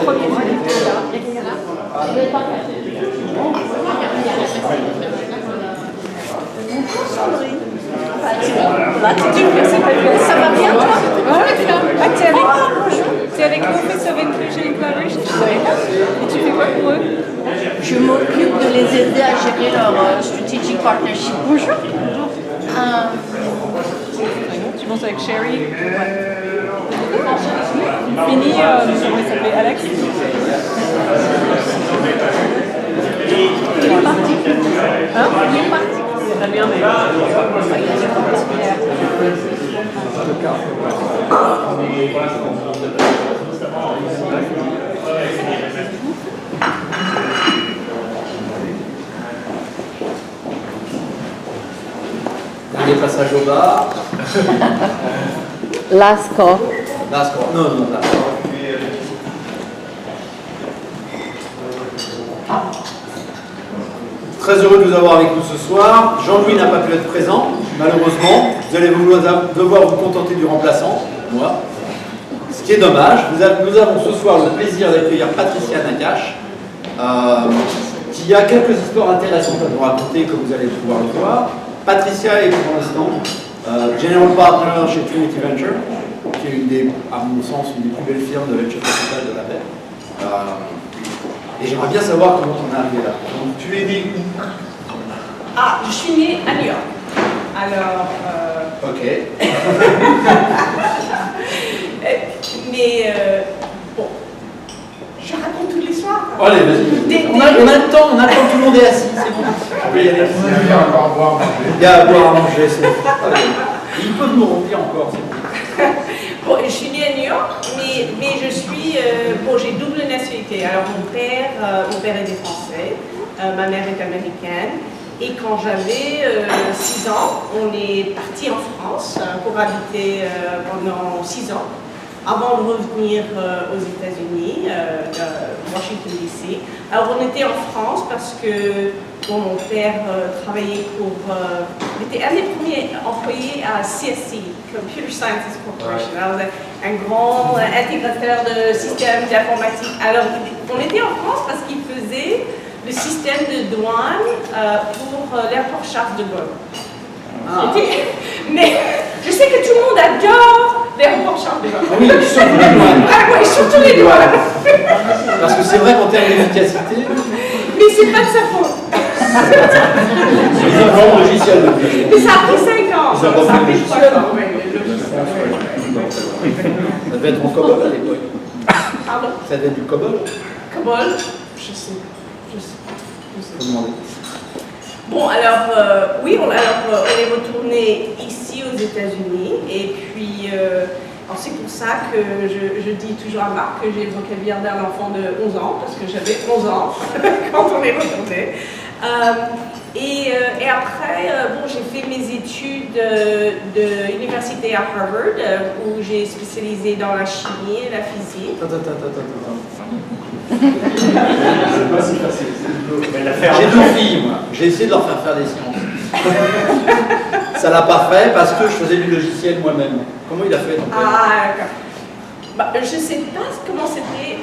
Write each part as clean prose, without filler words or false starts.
Premier film. Il y a quelqu'un là? Ça va bien, toi? Ouais, bien. Tu es avec l'Office of Inclusion and Collaboration? Et tu fais quoi pour eux? Je m'occupe de les aider à gérer leur strategic partnership. Bonjour. Tu bosses avec Sherry? Fini, comment il s'appelait? Alex? Il est parti. Hein? Il est parti. Très bien, mais... Dernier passage au bar. Last call. Last call. Non, last call. Très heureux de vous avoir avec nous ce soir. Jean-Louis n'a pas pu être présent, malheureusement. Vous allez devoir vous contenter du remplaçant, moi. Ce qui est dommage. Nous avons ce soir le plaisir d'accueillir Patricia Nakache, qui a quelques histoires intéressantes à nous raconter, comme vous allez pouvoir le voir. Patricia est pour l'instant General Partner chez Trinity Venture, qui est à mon sens, une des plus belles firmes de venture capital de la Terre. Et j'aimerais bien savoir comment on est arrivé là. Donc, tu es né où? Ah, je suis née à New York. Alors... Ok. mais bon, je raconte toute l'histoire. Allez, vas-y. On a le temps, tout le monde est assis, c'est bon. On peut y aller. Il y a à boire à manger, c'est bon. Ils peuvent nous remplir encore, c'est bon. Bon, je suis née à New York, mais je suis... bon, j'ai double nationalité. Alors, mon père était français, ma mère est américaine. Et quand j'avais 6 ans, on est parti en France pour habiter pendant 6 ans, avant de revenir aux États-Unis, Washington DC. Alors, on était en France parce que bon, mon père travaillait pour... il était un des premiers employés à CSC, Computer Sciences Corporation. Alors, un grand intégrateur de systèmes d'informatique. Alors, on était en France parce qu'il faisait le système de douane pour l'aéroport Charles de Gaulle. Mais je sais que tout le monde adore l'aéroport Charles de Gaulle. Oui, surtout les douanes. Ah oui, surtout les douanes. Parce que c'est vrai qu'en termes d'efficacité... Mais c'est pas de sa faute. Ils ont un logiciel depuis. Mais ça a pris 5 ans. Ça a pris 3 ans. Ça devait être en COBOL à l'époque. Pardon? Ça devait être du COBOL? COBOL? Je sais. Faut demander. Bon, alors, oui, on est retourné ici aux États-Unis. Et puis, c'est pour ça que je dis toujours à Marc que j'ai le vocabulaire d'un enfant de 11 ans, parce que j'avais 11 ans quand on est retourné. Et après, bon, j'ai fait mes études de l'université à Harvard, où j'ai spécialisé dans la chimie et la physique. C'est pas si facile. J'ai 2 filles, moi. J'ai essayé de leur faire des sciences. Ça l'a pas fait parce que je faisais du logiciel moi-même. Comment il a fait ton père? Ah, d'accord. Bah, je ne sais pas comment c'était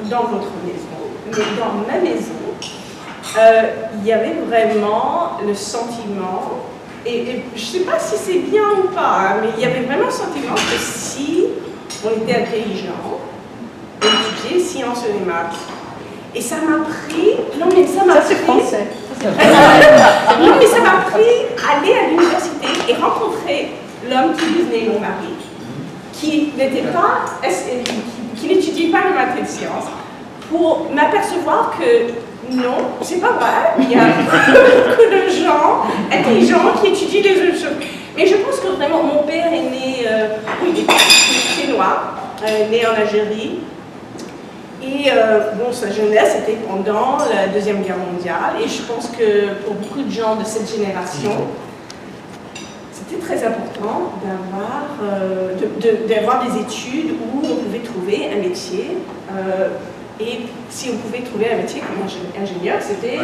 dans votre maison, mais dans ma maison, il y avait vraiment le sentiment, et je ne sais pas si c'est bien ou pas, hein, mais il y avait vraiment le sentiment que si on était intelligent, on étudiait sciences et maths. Et ça m'a pris... Non, mais ça m'a pris... c'est français. Non, mais ça m'a pris aller à l'université et rencontrer l'homme qui devenait mon mari, qui n'étudiait pas le maths et les sciences, pour m'apercevoir que non, c'est pas vrai. Il y a beaucoup de gens intelligents qui étudient les autres choses. Mais je pense que vraiment, mon père est né... oui, il est chinois, né en Algérie. Et bon, sa jeunesse était pendant la Deuxième Guerre mondiale. Et je pense que pour beaucoup de gens de cette génération, c'était très important d'avoir des études où on pouvait trouver un métier. Et si on pouvait trouver un métier comme ingénieur, c'était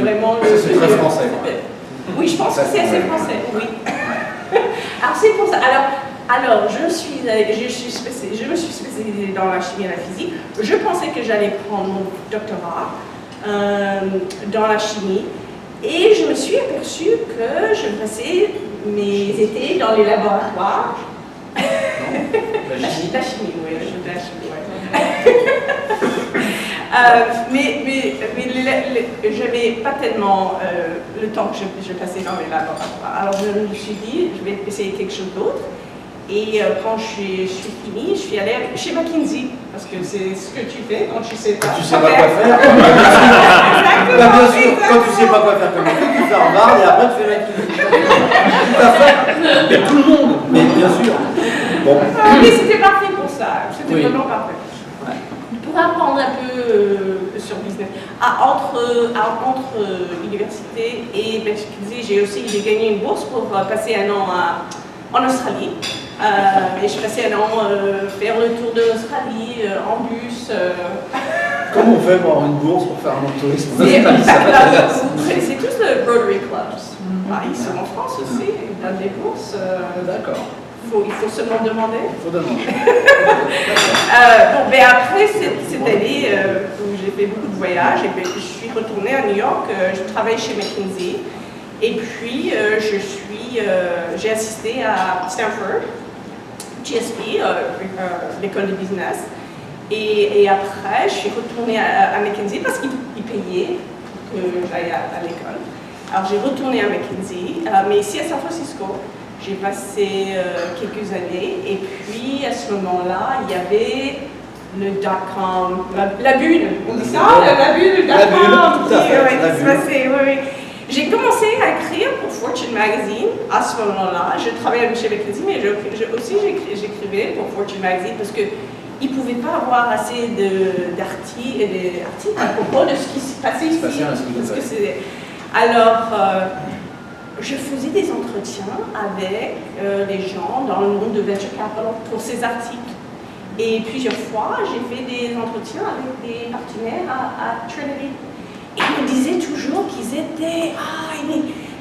vraiment... C'est très français. Oui, je pense que c'est assez français, oui. Alors c'est pour ça. Alors, Alors, je me suis spécialisée dans la chimie et la physique. Je pensais que j'allais prendre mon doctorat dans la chimie. Et je me suis aperçue que je passais mes étés dans les laboratoires. La chimie, oui, je fais de la chimie, ouais. Mais j'avais pas tellement le temps que je passais dans les laboratoires. Alors je me suis dit, je vais essayer quelque chose d'autre. Et quand je suis finie, je suis allée chez McKinsey, parce que c'est ce que tu fais quand tu sais pas. Quand tu sais pas quoi faire. Exactement. Bah, bien sûr, quand tu sais pas quoi faire comme tu fais Harvard et après tu fais McKinsey. Tout à fait. Mais tout le monde, mais bien sûr. Bon. Mais c'était parfait pour ça, c'était vraiment parfait. Ouais. Pour apprendre un peu sur business. Entre université et McKinsey, j'ai gagné une bourse pour passer un an en Australie. Et je passais un an faire le tour de l'Australie en bus. Comment on fait pour avoir une bourse pour faire un an de tourisme? Vous connaissez tous le Rotary Clubs. Ils sont en France aussi, ils donnent des bourses. D'accord. Il faut seulement demander. Il faut demander. Bon, mais après cette année où j'ai fait beaucoup de voyages, et puis je suis retournée à New York, je travaille chez McKinsey. Et puis, j'ai assisté à Stanford, GSB, l'école de business. Et après, je suis retournée à McKinsey parce qu'ils payaient que j'aille à l'école. Alors, j'ai retourné à McKinsey, mais ici à San Francisco. J'ai passé quelques années. Et puis, à ce moment-là, il y avait le dot-com, la bulle. On dit ça, la bulle, le dot-com. Tout à fait, oui. J'ai commencé à écrire pour Fortune Magazine à ce moment-là. Je travaillais chez McKinsey, mais j'écrivais pour Fortune Magazine parce qu'ils ne pouvaient pas avoir assez d'articles à propos de ce qui se passait ici. Alors, je faisais des entretiens avec les gens dans le monde de Venture Capital pour ces articles. Et plusieurs fois, j'ai fait des entretiens avec des partenaires à Trinity. Ils me disaient toujours qu'ils étaient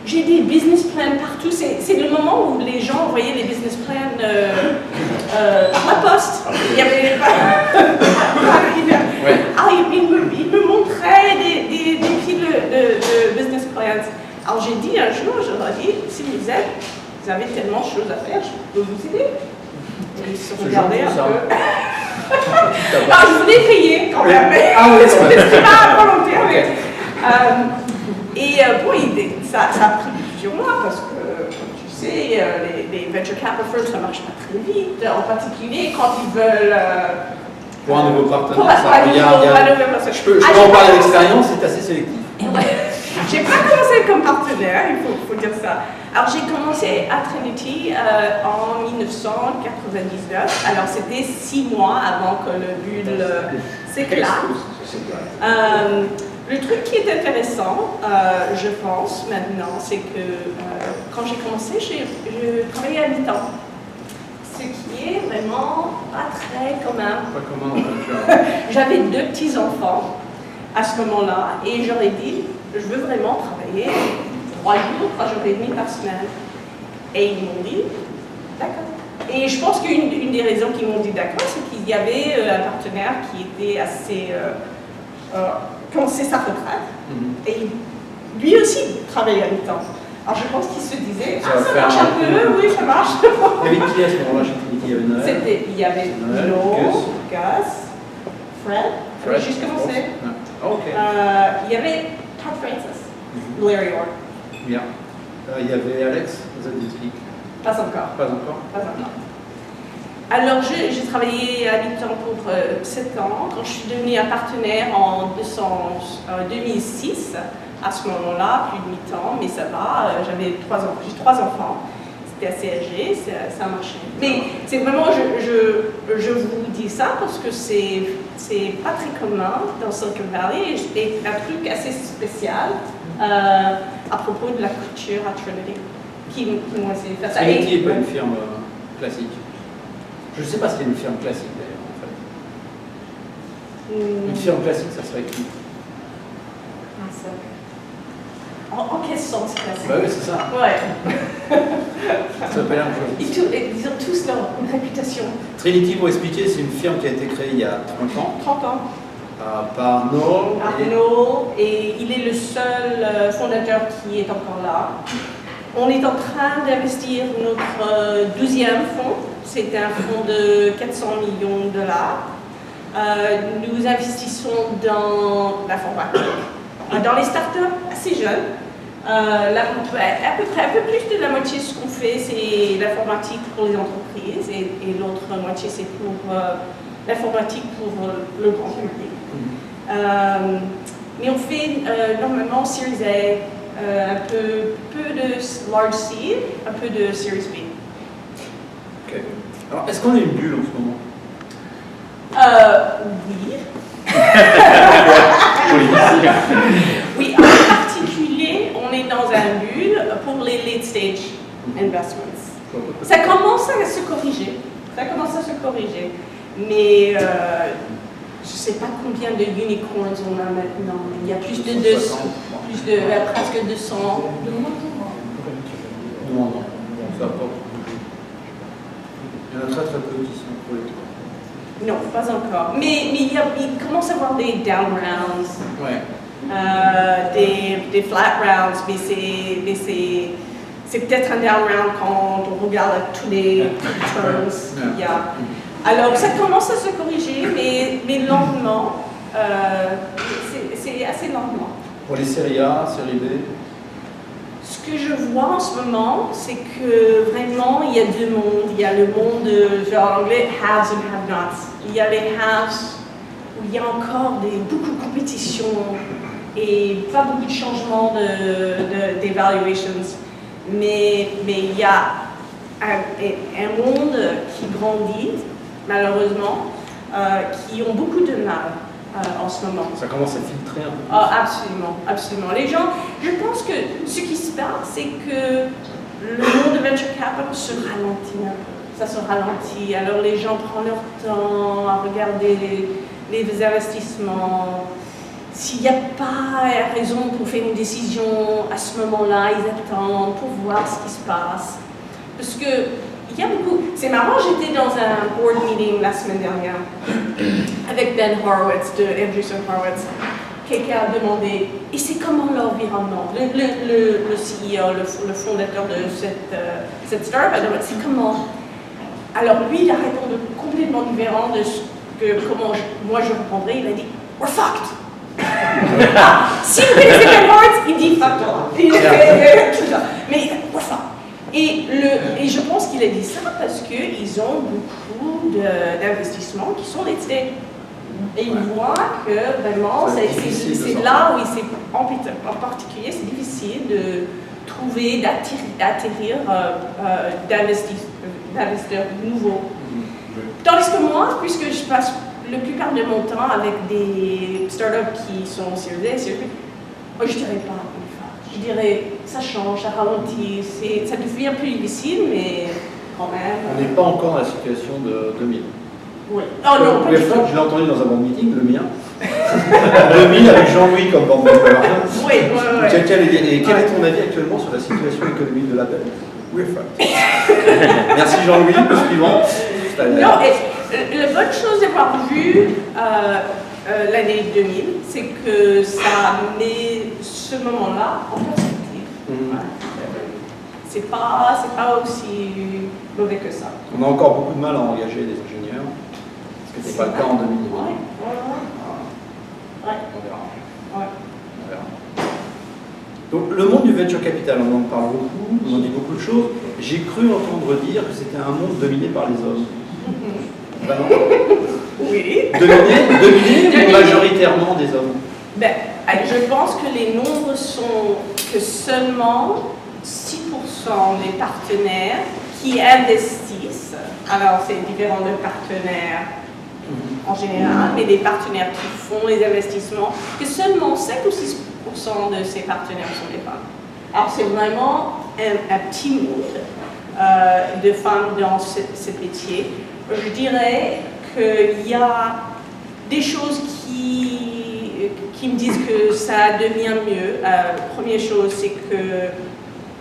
j'ai des business plans partout. C'est le moment où les gens envoyaient les business plans par la poste. Il y avait ils me montraient des fils de business plans. Alors j'ai dit un jour, je leur ai dit, si vous avez tellement de choses à faire, je peux vous aider. Et ils se regardaient un peu. Alors je voulais payer quand même. C'était pas volontaire. Ça a pris plusieurs mois parce que, comme tu sais, les venture capital firms, ça marche pas très vite, en particulier quand ils veulent... pour un nouveau partenaire, je peux en parler d'expérience, c'est assez sélectif. J'ai pas commencé comme partenaire, il faut dire ça. Alors j'ai commencé à Trinity en 1999, alors c'était 6 mois avant que le bulle s'éclate. Le truc qui est intéressant, je pense, maintenant, c'est que quand j'ai commencé, je travaillais à mi-temps. Ce qui est vraiment pas très commun. Pas commun, J'avais 2 petits-enfants à ce moment-là et j'aurais dit, je veux vraiment travailler 3 jours et demi par semaine. Et ils m'ont dit, d'accord. Et je pense qu'une des raisons qu'ils m'ont dit d'accord, c'est qu'il y avait un partenaire qui était assez... commençait sa retraite, et lui aussi travaillait à mi-temps. Alors je pense qu'il se disait, ça marche un peu, oui, ça marche. Il y avait qui à ce moment-là chez Trinity? Il y avait Noël. Il y avait Noël, Gus, Fred, avait juste commencé. Il y avait Todd Francis, Larry Orr. Bien. Il y avait Alex, Zadislik. Pas encore. Pas encore. Alors, j'ai travaillé à mi-temps pour 7 ans. Quand je suis devenue un partenaire en 2006, à ce moment-là, plus de mi-temps, mais ça va, j'ai 3 enfants. C'était assez âgé, ça a marché. Mais c'est vraiment, je vous dis ça parce que c'est pas très commun dans Silicon Valley et un truc assez spécial à propos de la couture à Trinity qui m'ont essayé de faire ça. Trinity n'est pas une firme classique. Je ne sais pas si c'est une firme classique d'ailleurs en fait. Une firme classique, ça serait qui? En quel sens classé? Bah oui, c'est ça. Ouais. Ça fait la même chose. Ils ont tous leur réputation. Trinity, pour expliquer, c'est une firme qui a été créée il y a 30 ans 30 ans. par Noel. Arnaud, et il est le seul fondateur qui est encore là. On est en train d'investir notre 12e fonds. C'est un fonds de 400 millions de dollars. Nous investissons dans l'informatique, dans les startups assez jeunes. À peu près, un peu plus de la moitié de ce qu'on fait, c'est l'informatique pour les entreprises et l'autre moitié, c'est pour l'informatique pour le grand public. Mais on fait normalement Series A, un peu de Large Seed, un peu de Series B. Ok. Alors, est-ce qu'on a une bulle en ce moment? Oui. Oui, en particulier, on est dans un bulle pour les late stage investments. Ça commence à se corriger. Mais je ne sais pas combien de unicorns on a maintenant. Il y a plus de 200, presque 200. Non, ça va pas. Il y en a très peu qui sont pour les tours. Non, pas encore. Mais il commence à y avoir des down rounds, Ouais. des flat rounds, mais c'est peut-être un down round quand on regarde tous les terms qu'il y a. Alors ça commence à se corriger, mais lentement. C'est assez lentement. Pour les séries A, série B? Ce que je vois en ce moment, c'est que vraiment, il y a deux mondes. Il y a le monde, genre en anglais, haves and have-nots. Il y a les haves, où il y a encore beaucoup de compétition et pas beaucoup de changements d'évaluations. Mais il y a un monde qui grandit, malheureusement, qui ont beaucoup de mal en ce moment. Ça commence à filtrer un peu. Ah, absolument, absolument. Les gens, je pense que ce qui se passe, c'est que le monde de venture capital se ralentit un peu. Ça se ralentit. Alors les gens prennent leur temps à regarder les investissements. S'il n'y a pas raison pour faire une décision à ce moment-là, ils attendent pour voir ce qui se passe. Parce que il y a beaucoup. C'est marrant, j'étais dans un board meeting la semaine dernière avec Ben Horowitz de Andreessen Horowitz. Quelqu'un a demandé, et c'est comment l'environnement? Le CEO, le fondateur de cette startup a demandé, c'est comment? Alors lui, il a répondu complètement différent de comment moi je répondrais. Il a dit, we're fucked. Si vous connaissez Ben Horowitz, il dit fucked. Mais we're fucked. Et je pense qu'il a dit ça parce qu'ils ont beaucoup d'investissements qui sont late stage. Et ils voient que vraiment, c'est là où en particulier, c'est difficile de trouver, d'atterrir d'investisseurs nouveaux. Tandis que moi, puisque je passe la plupart de mon temps avec des startups qui sont Series A, Series B, je dirais pas. Je dirais, ça change, ça ralentit, ça devient plus difficile, mais quand même. On n'est pas encore dans la situation de 2000. Oui. Oh non, pas du tout. Je l'ai entendu dans un board meeting, le mien. 2000 avec Jean-Louis comme board member. Oui. Et quel est ton avis actuellement sur la situation économique de l'appel? We're fucked. Merci Jean-Louis, le suivant. Non, la bonne chose d'avoir vu l'année 2000, c'est que ça met ce moment-là en perspective. C'est pas aussi mauvais que ça. On a encore beaucoup de mal à engager des ingénieurs, ce qui n'était pas le cas en 2000. Ouais. On verra. On verra. Donc le monde du venture capital, on en parle beaucoup, on en dit beaucoup de choses. J'ai cru entendre dire que c'était un monde dominé par les hommes. Vraiment? Oui. Dominé ou majoritairement des hommes? Ben, je pense que les nombres sont que seulement 6% des partenaires qui investissent, alors c'est différent de partenaires en général, mais des partenaires qui font les investissements, que seulement 5 ou 6% de ces partenaires sont des femmes. Alors c'est vraiment un petit monde de femmes dans ce métier. Je dirais qu'il y a des choses qui qui me disent que ça devient mieux. Première chose, c'est que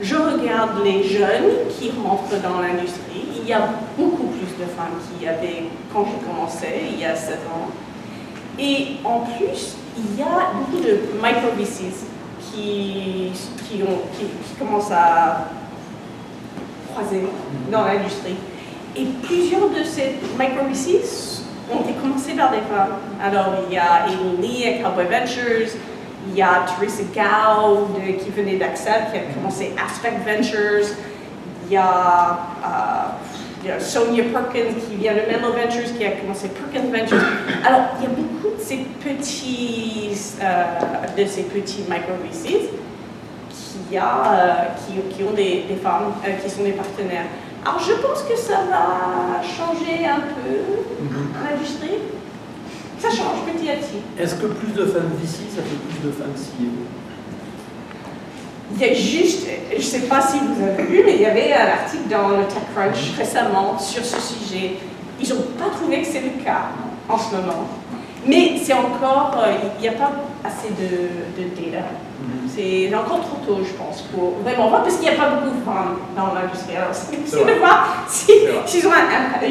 je regarde les jeunes qui rentrent dans l'industrie. Il y a beaucoup plus de femmes qu'il y avait quand je commençais, il y a 7 ans. Et en plus, il y a beaucoup de micro-VCs qui commencent à croiser dans l'industrie. Et plusieurs de ces micro-VCs ont été commencés par des femmes. Alors, il y a Amy Lee à Cowboy Ventures, il y a Teresa Gao qui venait d'Accent, qui a commencé Aspect Ventures, il y a Sonia Perkins qui vient de Menlo Ventures, qui a commencé Perkins Ventures. Alors, il y a beaucoup de ces petits micro-VCs qui ont des femmes qui sont des partenaires. Alors, je pense que ça va changer un peu l'industrie. Ça change petit à petit. Est-ce que plus de femmes VC, ça fait plus de femmes CEO? Il y a juste, je ne sais pas si vous avez vu, mais il y avait un article dans le TechCrunch récemment sur ce sujet. Ils n'ont pas trouvé que c'est le cas en ce moment. Mais c'est encore, il n'y a pas assez de data. C'est encore trop tôt, je pense, pour vraiment voir, parce qu'il n'y a pas beaucoup de femmes dans l'industrie. Alors, c'est difficile de voir s'ils ont un impact.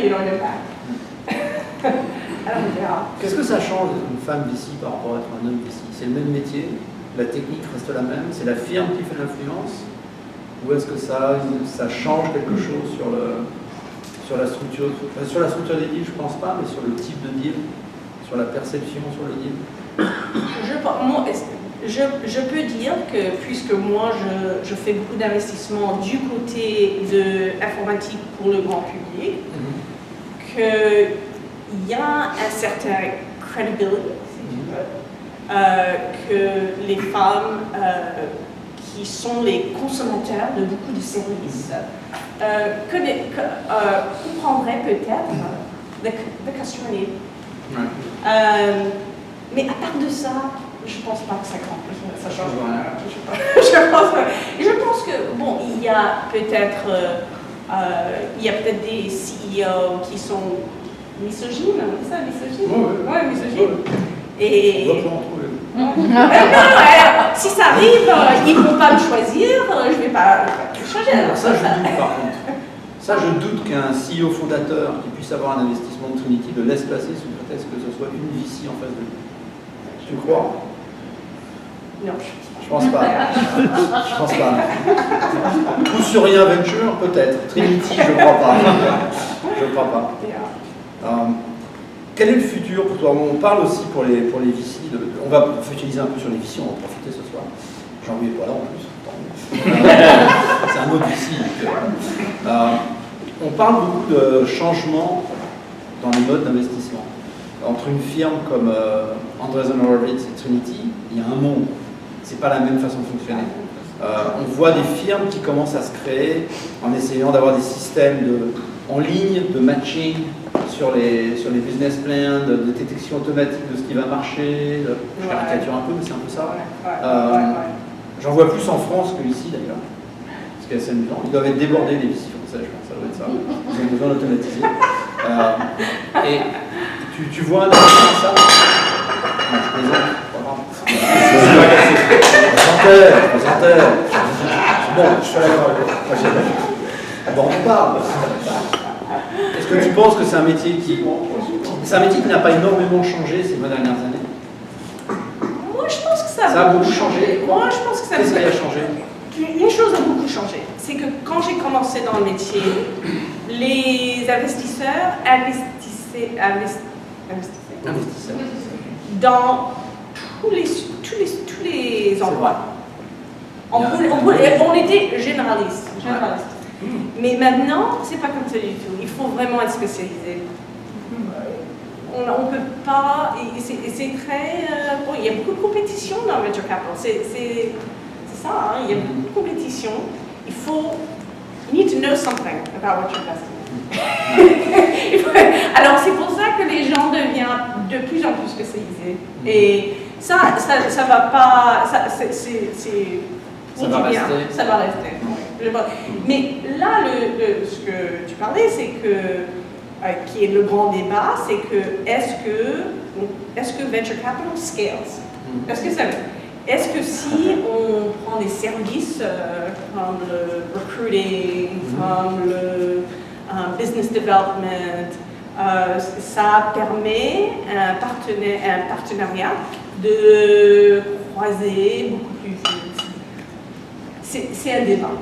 Alors, on verra. Qu'est-ce que ça change d'être une femme VC par rapport à être un homme VC? C'est le même métier, la technique reste la même, c'est la firme qui fait l'influence, ou est-ce que ça change quelque chose sur la structure des deals? Je ne pense pas, mais sur le type de deal, sur la perception sur le deal. Je peux dire que, puisque moi je fais beaucoup d'investissements du côté de l'informatique pour le grand public, qu'il y a un certain credibility, que les femmes qui sont les consommateurs de beaucoup de services comprendraient peut-être the customer need. Mais à part de ça, je pense pas que ça change rien. Je pense que, bon, il y a peut-être des CEO qui sont misogynes, c'est ça, misogynes? Ouais, misogynes. Et... On va pouvoir en trouver. Si ça arrive, ils ne vont pas me choisir, je ne vais pas changer. Alors ça, je doute par contre. Ça, je doute qu'un CEO fondateur qui puisse avoir un investissement de Trinity le laisse passer sous prétexte que ce soit une VC en face de lui. Tu crois? Non, je pense pas. Je pense pas. Coup sur rien Venture, peut-être. Trinity, je crois pas. Je crois pas. Quel est le futur pour toi? On parle aussi pour les VC. On va focaliser un peu sur les VC, on va en profiter ce soir. Jean-Louis est pas là en plus. C'est un autre VC. On parle beaucoup de changements dans les modes d'investissement. Entre une firme comme Andreessen Horowitz et Trinity, il y a un monde. C'est pas la même façon de fonctionner. On voit des firmes qui commencent à se créer en essayant d'avoir des systèmes en ligne de matching sur les business plans, de détection automatique de ce qui va marcher. Je caricature un peu, mais c'est un peu ça. J'en vois plus en France qu'ici d'ailleurs. Ce qui est assez amusant. Ils doivent être débordés, les VC français, je pense. Ça doit être ça. Ils ont besoin d'automatiser. Et tu vois un exemple comme ça? Non, je plaisante. Présenteur. Bon, je suis d'accord avec toi. Bon, on parle. Est-ce que tu penses que c'est un métier qui n'a pas énormément changé ces 20 dernières années? Moi, je pense que ça a beaucoup changé. Moi, je pense que ça a Qu'est-ce qui a changé? Une chose a beaucoup changé. C'est que quand j'ai commencé dans le métier, les investisseurs investissaient dans tous les endroits. On était généralistes. Mais maintenant, c'est pas comme ça du tout. Il faut vraiment être spécialisé. On peut pas. C'est très. Bon, il y a beaucoup de compétition dans Venture Capital. C'est ça, hein, il y a beaucoup de compétition. Il faut. You need to know something about what you're investing in. Alors, c'est pour ça que les gens deviennent de plus en plus spécialisés. Et ça va pas. Ça va rester. Mais là, ce que tu parlais, c'est que, qui est le grand débat, c'est que est-ce que Venture Capital scales? Est-ce que si on prend des services comme le recruiting, comme le business development, ça permet un partenariat de croiser beaucoup plus vite? C'est un débat.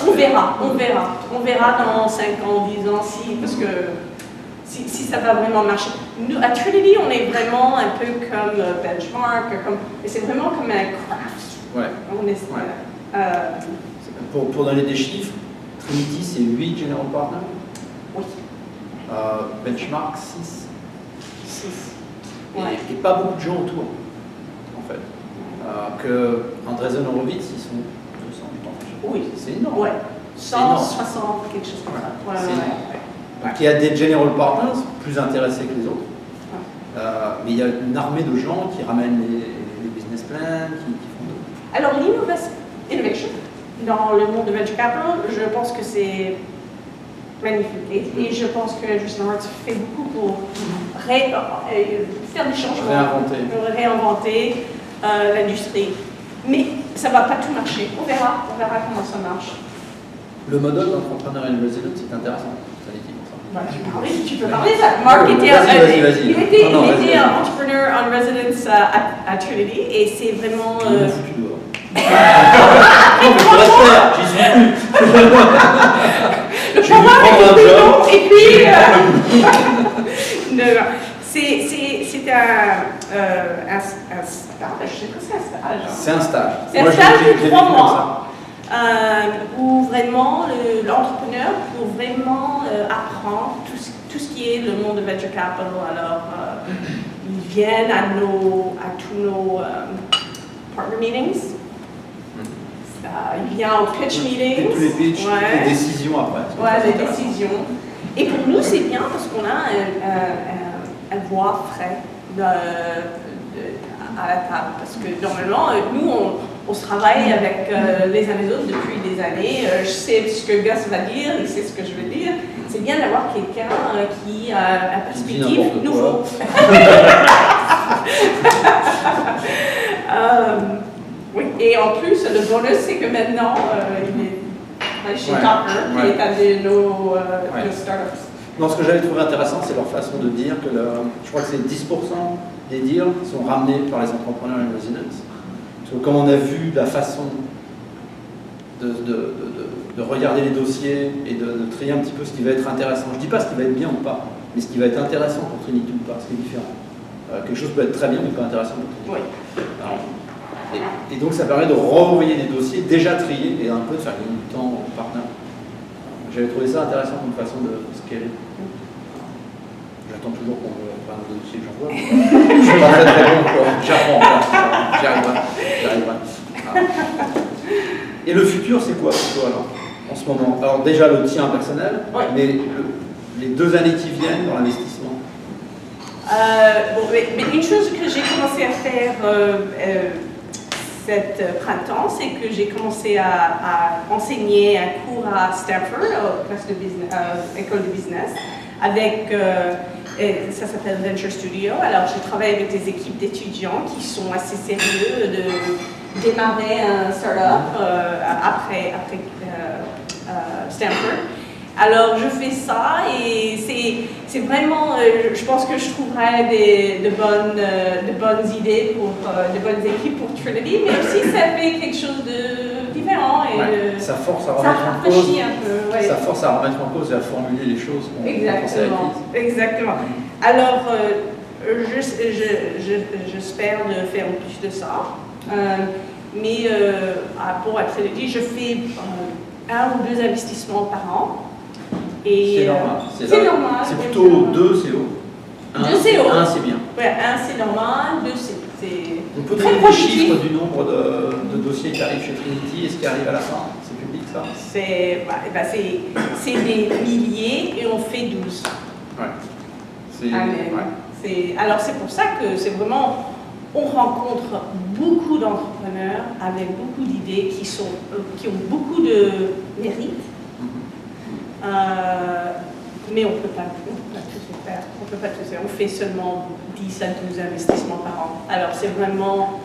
On verra dans 5 ans, 10 ans, parce que si ça va vraiment marcher. Nous, à Trinity, on est vraiment un peu comme Benchmark, c'est vraiment comme un craft. Ouais. On est, Pour donner des chiffres, Trinity, c'est 8 General Partners. Oui. Benchmark, 6. 6. Et pas beaucoup de gens autour, en fait. Que Andreessen Horowitz, ils sont 200, je pense. Oui. C'est énorme. Ouais. C'est énorme. 160, quelque chose comme ça. Ouais, C'est ouais, énorme. ouais. Donc il y a des General Partners plus intéressés que les autres. Mais il y a une armée de gens qui ramènent les business plans, qui font tout. Alors, l'innovation dans le monde de venture capital, je pense que c'est magnifique. Et je pense que Justin Horowitz fait beaucoup pour faire des changements, réinventer l'industrie. Mais ça ne va pas tout marcher. On verra comment ça marche. Le modèle d'entrepreneur in residence, c'est intéressant. Voilà, tu peux parler de ça. Marc était, vas-y. il était entrepreneur en residence à Trinity et c'est vraiment. Le programme était plus long et puis. C'est un stage. C'est un stage. C'est un stage de 3 mois. Où vraiment l'entrepreneur peut vraiment apprendre tout ce qui est le monde de venture capital. Alors, ils viennent à tous nos partner meetings. Ils viennent au pitch meetings. Tous les pitchs, les décisions après. Ouais, les décisions. Et pour nous, c'est bien parce qu'on a un voix frais à la table. Parce que normalement, nous, on se travaille avec les uns les autres depuis des années. Je sais ce que Gus va dire, il sait ce que je veux dire. C'est bien d'avoir quelqu'un qui a un perspective nouveau. Oui, et en plus, le bonus, c'est que maintenant, il est chez Topper, qui est un de nos startups. Non, ce que j'avais trouvé intéressant, c'est leur façon de dire que je crois que c'est 10% des deals sont ramenés par les entrepreneurs in residence. Parce que comme on a vu la façon de regarder les dossiers et de trier un petit peu ce qui va être intéressant, je ne dis pas ce qui va être bien ou pas, mais ce qui va être intéressant pour Trinity ou pas, ce qui est différent. Quelque chose peut être très bien mais pas intéressant pour Trinity. Oui. Et donc ça permet de renvoyer des dossiers déjà triés et un peu de faire gagner du temps aux partenaires. J'avais trouvé ça intéressant comme façon de scaler. J'attends toujours qu'on me parle de dossiers que j'envoie. Je ne suis pas très bon, quoi. J'apprends, j'y arriverai. Et le futur, c'est quoi pour toi alors, en ce moment? Alors déjà le tien personnel, mais les 2 années qui viennent dans l'investissement. Mais une chose que j'ai commencé à faire cet printemps, c'est que j'ai commencé à enseigner un cours à Stanford, école de business, avec, ça s'appelle Venture Studio. Alors je travaille avec des équipes d'étudiants qui sont assez sérieux de démarrer un startup après Stanford. Alors je fais ça et c'est vraiment, je pense que je trouverai de bonnes idées pour de bonnes équipes pour Trinity, mais aussi ça fait quelque chose de différent et ça force à remettre en cause. Un peu, ça force à remettre en cause et à formuler les choses qu'on pensait à la Exactement. Alors j'espère de faire plus de ça, mais pour Trinity, je fais 1 ou 2 investissements par an. C'est normal. C'est normal. C'est plutôt 2 CO. 2 CO. 1 c'est bien. Ouais, 1 c'est normal, 2 c'est. On peut donner des chiffres du nombre de dossiers qui arrivent chez Trinity et ce qui arrive à la fin. C'est public ça? C'est des milliers et on fait 12. Ouais. Alors c'est pour ça que c'est vraiment. On rencontre beaucoup d'entrepreneurs avec beaucoup d'idées qui ont beaucoup de mérite. Mais on ne peut pas tout faire. On fait seulement 10% 10 à 12 investissements par an. Alors c'est vraiment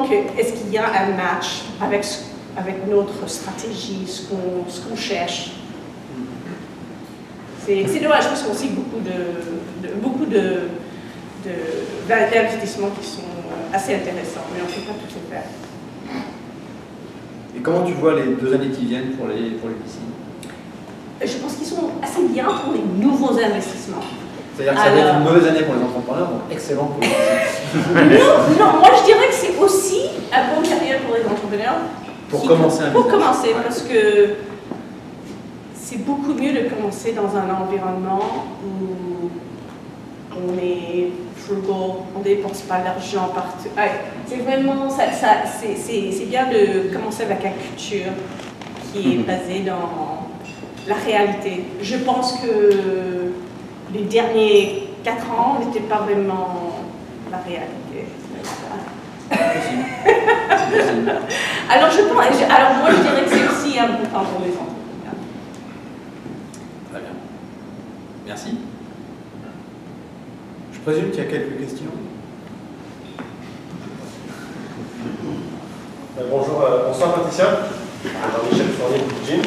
que, est-ce qu'il y a un match avec notre stratégie, ce qu'on cherche. C'est dommage parce qu'on sait beaucoup d'investissements qui sont assez intéressants, mais on ne peut pas tout faire. Et comment tu vois les 2 années qui viennent pour les VC? Je pense qu'ils sont assez bien pour les nouveaux investissements. C'est-à-dire que ça va être une mauvaise année pour les entrepreneurs, donc excellent pour les VC. non, moi je dirais que c'est aussi un bon période pour les entrepreneurs. Pour commencer un business. Pour commencer, parce que c'est beaucoup mieux de commencer dans un environnement où on est frugal, on ne dépense pas l'argent partout. C'est vraiment, c'est bien de commencer avec une culture qui est basée dans la réalité. Je pense que les derniers 4 ans n'étaient pas vraiment la réalité. Alors moi je dirais que c'est aussi un bon temps pour les entrepreneurs. Très bien. Merci. Je présume qu'il y a quelques questions. Bonjour, bonsoir Patricia. Jean-Michel Fournier de Jim.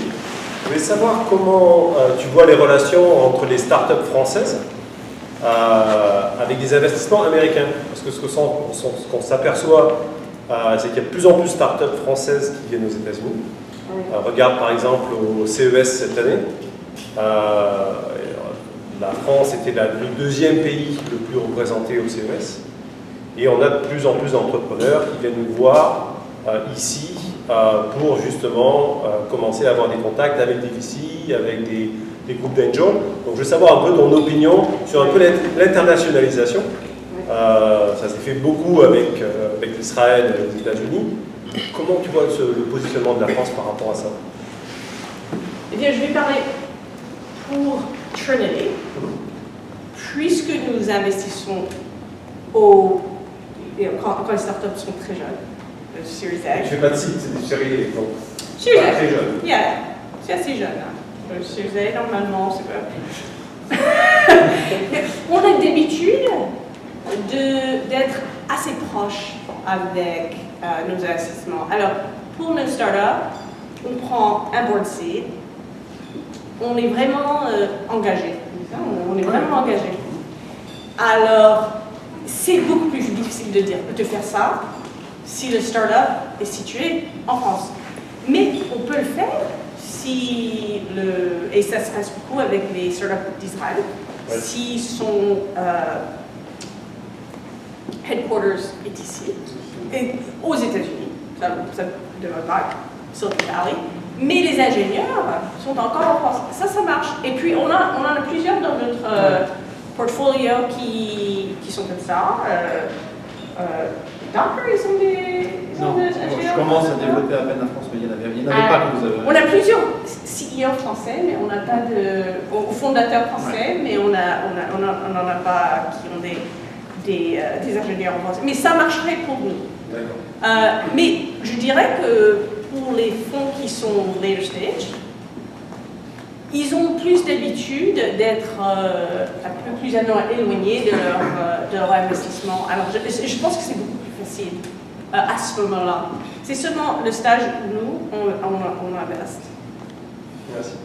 Je voulais savoir comment tu vois les relations entre les startups françaises avec des investissements américains. Parce que ce qu'on s'aperçoit, c'est qu'il y a de plus en plus de startups françaises qui viennent aux États-Unis. Regarde par exemple au CES cette année. La France était le 2e pays le plus représenté au CES. Et on a de plus en plus d'entrepreneurs qui viennent nous voir ici pour justement commencer à avoir des contacts avec des VC, avec des groupes d'angels. Donc je veux savoir un peu ton opinion sur un peu l'internationalisation. Ça s'est fait beaucoup avec Israël et les États-Unis. Comment tu vois le positionnement de la France par rapport à ça? Eh bien, je vais parler pour Trinity, puisque nous investissons quand les startups sont très jeunes, le Series A. Je ne fais pas de site, c'est des séries, donc Series pas A. très jeune. Yeah, c'est assez jeune. Hein. Le Series A, normalement, c'est pas... On a d'habitude d'être assez proche avec nos investissements. Alors, pour nos startups, on prend un board seed, on est vraiment engagé. On est vraiment engagé. Alors, c'est beaucoup plus difficile de faire ça si le startup est situé en France. Mais on peut le faire et ça se passe beaucoup avec les startups d'Israël, si son headquarters est ici, et aux États-Unis, ça ne devrait pas être Silicon Valley. Mais les ingénieurs sont encore en France. Ça marche. Et puis, on en a plusieurs dans notre portfolio qui sont comme ça. Docker, ils sont des ingénieurs. Je commence à développer à peine la France, mais il n'y en avait pas que vous avez. On a plusieurs CEO français, mais on n'a pas de fondateurs français, mais on n'en a pas qui ont des ingénieurs en France. Mais ça marcherait pour nous. Mais je dirais que pour les fonds qui sont later stage, ils ont plus d'habitude d'être un peu plus éloignés de leur investissement. Alors je pense que c'est beaucoup plus facile à ce moment-là. C'est seulement le stage où nous, on investe. Merci.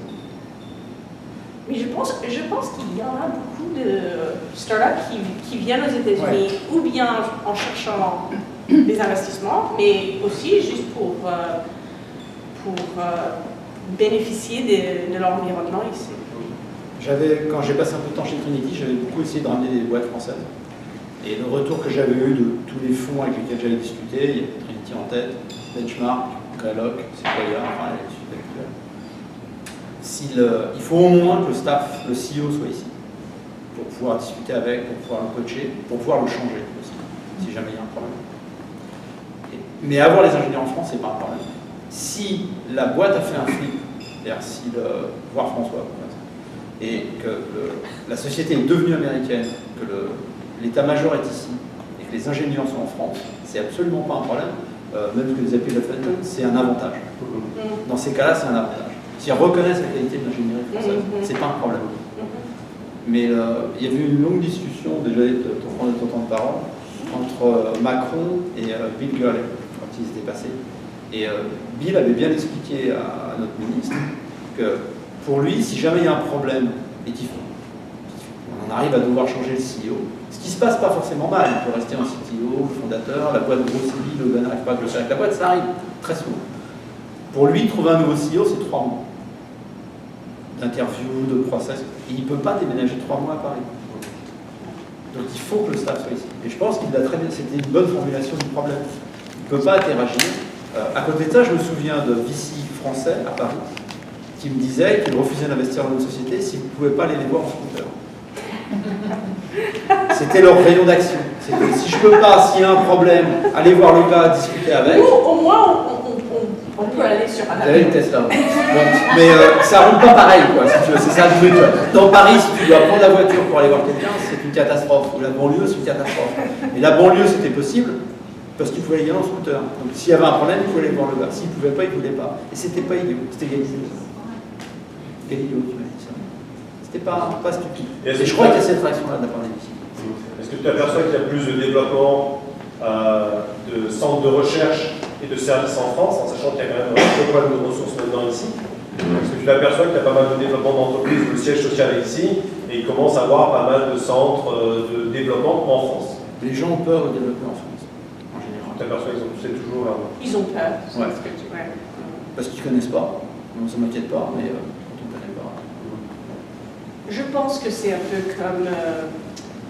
Mais je pense qu'il y en a beaucoup de startups qui viennent aux États-Unis, ou bien en cherchant des investissements, mais aussi juste pour bénéficier de l'environnement ici. Quand j'ai passé un peu de temps chez Trinity, j'avais beaucoup essayé de ramener des boîtes françaises. Et le retour que j'avais eu de tous les fonds avec lesquels j'avais discuté, il y avait Trinity en tête, Benchmark, Greylock, Sequoia, enfin les suites actuelles. Il faut au moins que le staff, le CEO soit ici, pour pouvoir discuter avec, pour pouvoir le coacher, pour pouvoir le changer aussi, si jamais il y a un problème. Mais avoir les ingénieurs en France, c'est pas un problème. Si la boîte a fait un flip, c'est-à-dire voir François, et que la société est devenue américaine, que l'état-major est ici, et que les ingénieurs sont en France, c'est absolument pas un problème. Même que les appels de Fenton, c'est un avantage. Dans ces cas-là, c'est un avantage. S'ils reconnaissent la qualité de l'ingénierie française, c'est pas un problème. Mais il y avait eu une longue discussion, déjà ton temps de parole, entre Macron et Bill Gurley, quand ils étaient passés. Et Bill avait bien expliqué à notre ministre que pour lui, si jamais il y a un problème et on arrive à devoir changer le CEO, ce qui se passe pas forcément mal, il peut rester un CTO, le fondateur, la boîte grossit, le gars n'arrive pas à clocher avec la boîte, ça arrive très souvent. Pour lui, trouver un nouveau CEO, c'est 3 mois d'interview, de process, et il ne peut pas déménager 3 mois à Paris. Donc il faut que le staff soit ici. Et je pense qu'il a très bien, c'était une bonne formulation du problème. Il ne peut pas interagir. À côté de ça, je me souviens de VC français à Paris qui me disait qu'il refusait d'investir dans une société s'il ne pouvait pas aller les voir en scooter. C'était leur rayon d'action. C'était si je ne peux pas, s'il y a un problème, aller voir le gars, discuter avec. Ou au moins, on peut aller sur un Vous avez une Tesla. Bon, mais ça roule pas pareil, quoi, si tu veux. C'est ça le truc. Dans Paris, si tu dois prendre la voiture pour aller voir quelqu'un, c'est une catastrophe. Ou la banlieue, c'est une catastrophe. Et la banlieue, c'était possible parce qu'il pouvait y aller en scooter. Donc s'il y avait un problème, il pouvait aller voir le gars. S'il ne pouvait pas, il ne voulait pas. Et c'était pas idiot. C'était Galileo. Galileo qui m'a dit ça. C'était pas stupide. Et je crois qu'il y a cette réaction-là de la part des lycées. Est-ce que tu aperçois qu'il y a plus de développement de centres de recherche et de services en France, en sachant qu'il y a quand même un problème de ressources maintenant ici? Est-ce que tu t'aperçois qu'il y a pas mal de développement d'entreprises où le siège social est ici et il commence à avoir pas mal de centres de développement en France? Les gens ont peur de développer en France, en général. Tu t'aperçois qu'ils ont poussé toujours là. Ils ont peur. Ouais. Parce qu'ils ne connaissent pas. Moi, ça ne m'inquiète pas, mais quand on ne connaît pas. Je pense que c'est un peu comme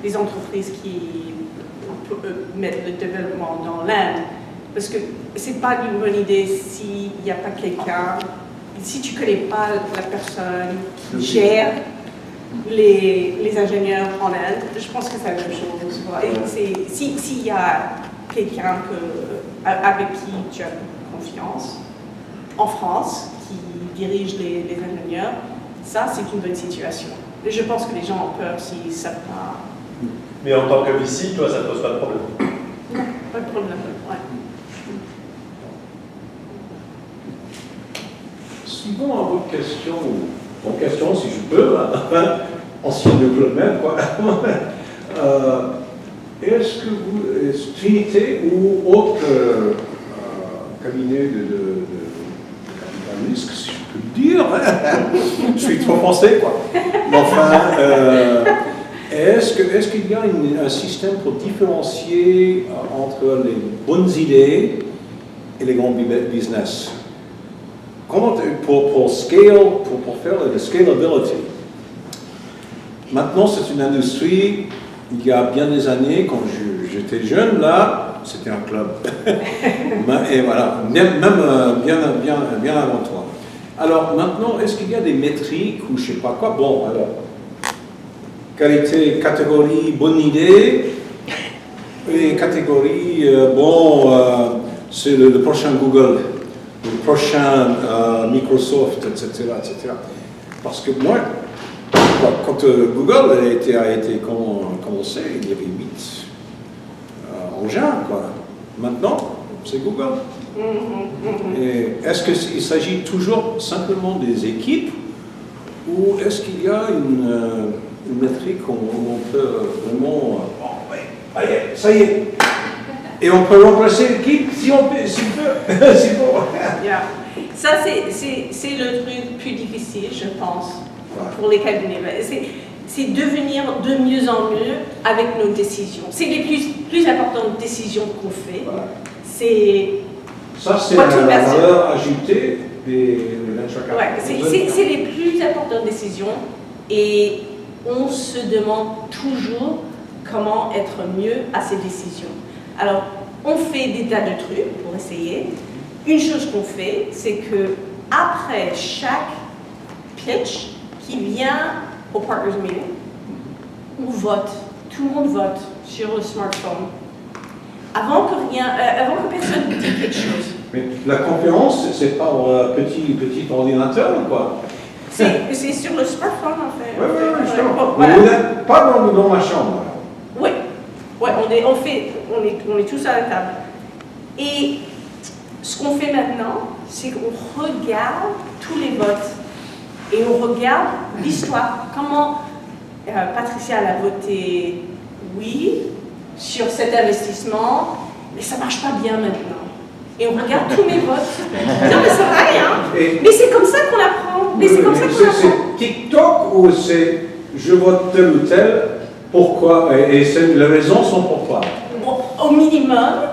les entreprises qui mettent le développement dans l'Inde. Parce que c'est pas une bonne idée s'il n'y a pas quelqu'un, si tu ne connais pas la personne qui gère les ingénieurs en Inde. Je pense que c'est la même chose. Et s'il y a quelqu'un avec qui tu as confiance en France, qui dirige les ingénieurs, ça c'est une bonne situation. Et je pense que les gens ont peur s'ils ne savent pas. Mais en tant que VC, toi, ça ne pose pas de problème? Non, pas de problème. Ouais. Suivons à votre question, bon question si je peux, ancien de Claude même, quoi. Est-ce que vous, Trinité ou autre cabinet de capital risque, si je peux le dire, je suis trop français, quoi. Mais enfin, est-ce qu'il y a un système pour différencier entre les bonnes idées et les grands business? Comment pour scale, pour faire la scalability? Maintenant, c'est une industrie, il y a bien des années, quand j'étais jeune, là, c'était un club. Et voilà, même bien avant toi. Alors maintenant, est-ce qu'il y a des métriques ou je ne sais pas quoi? Bon, alors, qualité, catégorie, bonne idée, et catégorie, c'est le prochain Google, le prochain Microsoft, etc., etc. Parce que moi, quand Google a été commencé, il y avait 8 engins, quoi. Maintenant, c'est Google. Et est-ce qu'il s'agit toujours simplement des équipes ou est-ce qu'il y a une métrique où on peut vraiment... oh, ouais, allez, ça y est. Et on peut remplacer l'équipe si on peut, s'il peut. Yeah. Ça, c'est le truc plus difficile, je pense, pour les cabinets. C'est devenir de mieux en mieux avec nos décisions. C'est les plus importantes décisions qu'on fait. Voilà. Ça, c'est la valeur ajoutée des venture capital. Ouais, c'est les plus importantes décisions et on se demande toujours comment être mieux à ces décisions. Alors, on fait des tas de trucs pour essayer. Une chose qu'on fait, c'est que après chaque pitch qui vient au partners meeting, on vote. Tout le monde vote sur le smartphone. Avant que personne dise quelque chose. Mais la conférence, c'est pas un petit ordinateur ou quoi? C'est sur le smartphone en fait. Oui, justement. Voilà. Vous n'êtes pas dans ma chambre. Oui, on est tous à la table. Et ce qu'on fait maintenant, c'est qu'on regarde tous les votes et on regarde l'histoire, comment Patricia elle a voté oui sur cet investissement, mais ça marche pas bien maintenant. Et on regarde tous mes votes. Non mais c'est vrai, hein. Mais c'est comme ça qu'on apprend. Mais c'est comme ça qu'on apprend. C'est TikTok ou c'est je vote tel ou tel, pourquoi? Et les raisons sont pourquoi? Bon, au minimum,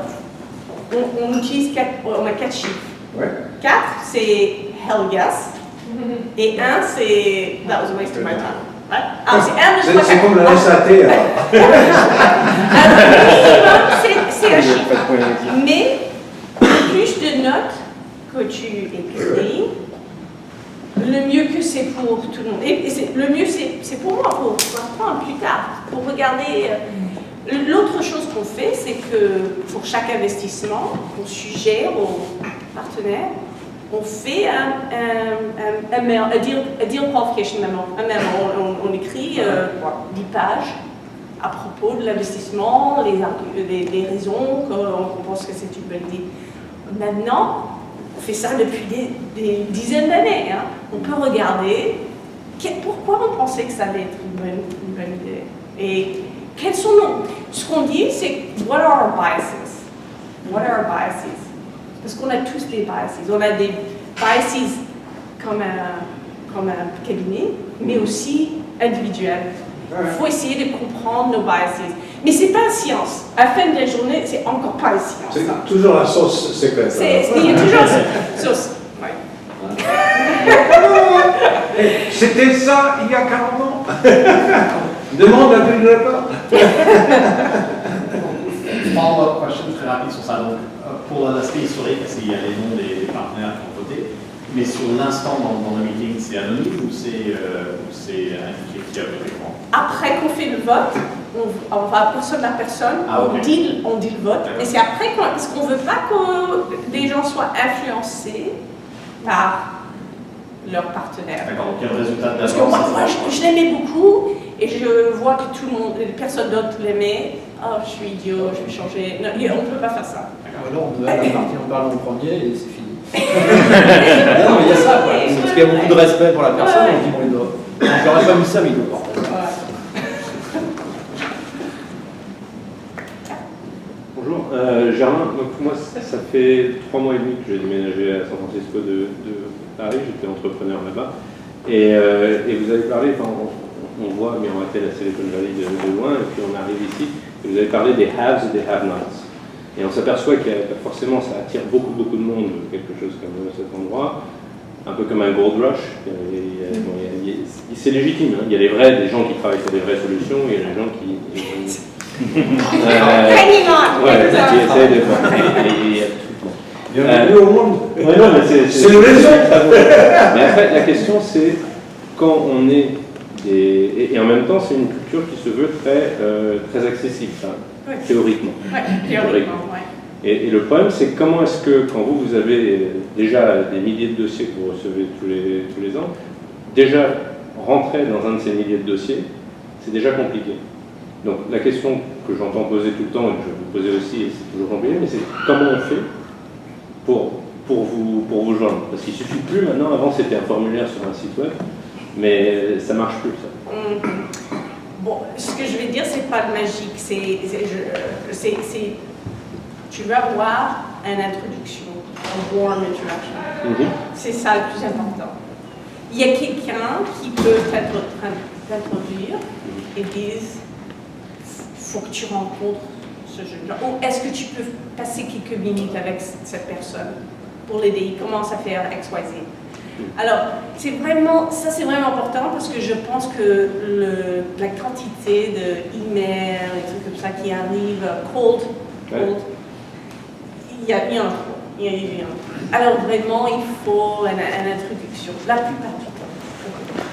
on utilise on a 4 chiffres. Ouais. 4, c'est hell yes. Et 1, c'est that was a waste of my time. Ouais. Ah, C'est comme la SAT. C'est un chiffre. Mais plus de notes que tu écris, le mieux que c'est pour tout le monde. Et le mieux, c'est pour moi, pour apprendre plus tard, pour regarder. L'autre chose qu'on fait, c'est que pour chaque investissement, on suggère aux partenaires, on fait un deal qualification memo. On écrit 10 pages à propos de l'investissement, les raisons qu'on pense que c'est une bonne idée. Maintenant, on fait ça depuis des dizaines d'années. Hein. On peut regarder pourquoi on pensait que ça allait être une bonne idée. Et quels sont ce qu'on dit, c'est what are our biases? What are our biases? Parce qu'on a tous des biases. On a des biases comme un cabinet, mais aussi individuels. Il faut essayer de comprendre nos biases. Mais ce n'est pas une science. À la fin de la journée, c'est encore pas une science. C'est toujours la sauce secrète. Il y a toujours une sauce. Ouais. C'était ça il y a 40 ans. Demande à plus de repas. Follow-up question très rapide sur ça. Donc, pour l'aspect historique, parce qu'il y a les noms des partenaires qui ont voté, mais sur l'instant dans le meeting, c'est anonyme ou c'est indiqué qui a voté pour? Après qu'on fait le vote, on va personne par personne, on dit le vote, et c'est après parce qu'on ne veut pas que les gens soient influencés par leur partenaire. D'accord, donc il y a un résultat d'avance. Parce que moi je l'aimais beaucoup, et je vois que tout le monde, personne d'autre l'aimait. Oh, je suis idiot, je vais changer. Non, on ne peut pas faire ça. Alors on doit partir en parlant en premier et c'est fini. Non, mais il y a ça, quoi. Parce qu'il y a beaucoup de respect pour la personne, on dit on les doit. J'aurais pas mis ça, mais il doit. Bonjour, Germain. Donc moi, ça fait 3 mois et demi que j'ai déménagé à San Francisco de Paris. J'étais entrepreneur là-bas. Et vous avez parlé, enfin, on voit miroiter la Silicon Valley de loin, et puis on arrive ici, et vous avez parlé des haves et des have-nots. Et on s'aperçoit que forcément ça attire beaucoup de monde, quelque chose comme cet endroit, un peu comme un gold rush. C'est légitime, hein. Il y a des gens qui travaillent sur des vraies solutions, et il y a des gens qui essaient de faire. Il y en a plus au monde. Ouais, non, mais c'est une raison. Mais après, la question c'est quand on est et en même temps, c'est une culture qui se veut très accessible, théoriquement. Ouais, théoriquement, ouais. Et le problème, c'est comment est-ce que, quand vous avez déjà des milliers de dossiers que vous recevez tous les ans, déjà rentrer dans un de ces milliers de dossiers, c'est déjà compliqué. Donc la question que j'entends poser tout le temps, et que je vais vous poser aussi, et c'est toujours compliqué, mais c'est comment on fait pour vous joindre? Parce qu'il ne suffit plus maintenant, avant c'était un formulaire sur un site web, mais ça ne marche plus, ça. Bon, ce que je vais dire, c'est pas de magique. Tu vas avoir une introduction, un warm introduction. C'est ça le plus important. Il y a quelqu'un qui peut t'introduire et dire faut que tu rencontres ce jeune gens. Ou est-ce que tu peux passer quelques minutes avec cette personne pour l'aider? Il commence à faire X, Y, Z. Alors, c'est vraiment important parce que je pense que la quantité d'emails et trucs comme ça qui arrivent cold, il y en a trop. Alors vraiment, il faut une introduction, la plupart du temps.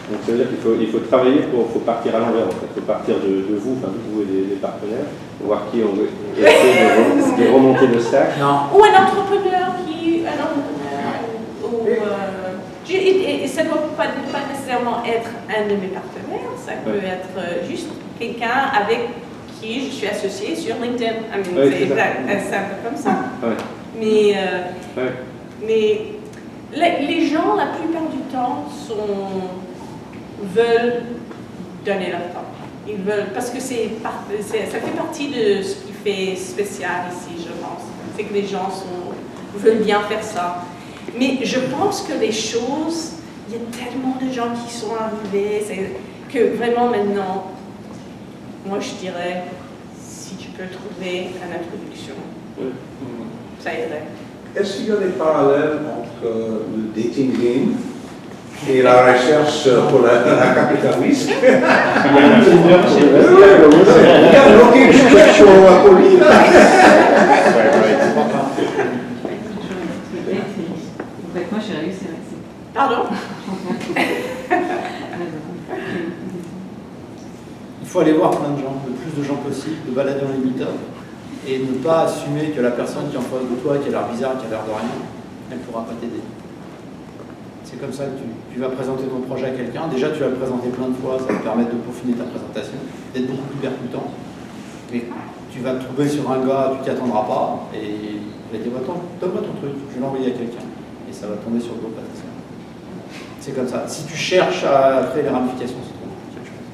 Donc ça veut dire qu'il faut travailler, faut partir à l'envers en fait, il faut partir de vous, enfin de vous et des partenaires, voir qui on veut essayer de remonter le sac. Ou un entrepreneur et ça ne doit pas nécessairement être un de mes partenaires, ça peut être juste quelqu'un avec qui je suis associée sur LinkedIn. C'est simple comme ça. Mais les gens, la plupart du temps, veulent donner leur temps. Ils veulent, parce que ça fait partie de ce qui fait spécial ici, je pense. C'est que les gens veulent bien faire ça. Mais je pense que les choses, il y a tellement de gens qui sont arrivés, que vraiment maintenant, moi je dirais, si tu peux trouver une introduction, ça aiderait. Est-ce qu'il y a des parallèles entre le dating game et la recherche pour la capitaliste? Il y a looking special police. Moi, j'ai réussi. Pardon? Il faut aller voir plein de gens, le plus de gens possible, de balader dans les meet-up et ne pas assumer que la personne qui est en face de toi, qui a l'air bizarre, qui a l'air de rien, elle ne pourra pas t'aider. C'est comme ça que tu vas présenter ton projet à quelqu'un. Déjà, tu vas le présenter plein de fois, ça va te permettre de peaufiner ta présentation, d'être beaucoup plus percutant. Mais tu vas te trouver sur un gars, tu t'y attendras pas, et il va dire attends, donne-moi ton truc, je vais l'envoyer à quelqu'un. Et ça va tomber sur le dos patatien. C'est comme ça. Si tu cherches à créer les ramifications, c'est trop compliqué, je pense.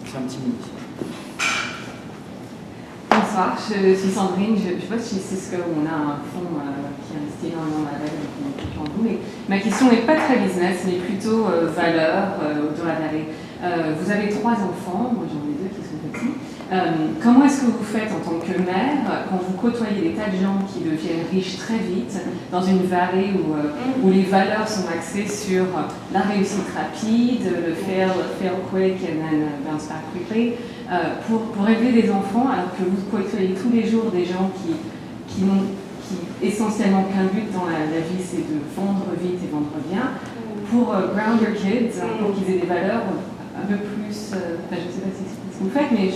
C'est un petit mini. Bonsoir, je suis Sandrine, je bosse chez Cisco, on a un fonds qui investit énormément dans la vallée, mais ma question n'est pas très business, mais plutôt valeur dans la vallée. Vous avez 3 enfants, moi j'en ai 2 qui sont petits. Comment est-ce que vous faites en tant que mère quand vous côtoyez des tas de gens qui deviennent riches très vite dans une vallée où les valeurs sont axées sur la réussite rapide, le fail quick and then bounce back quickly, pour élever des enfants alors que vous côtoyez tous les jours des gens qui n'ont essentiellement qu'un but dans la vie, c'est de vendre vite et vendre bien, pour ground your kids, pour qu'ils aient des valeurs un peu plus, je ne sais pas si c'est ce que vous faites, mais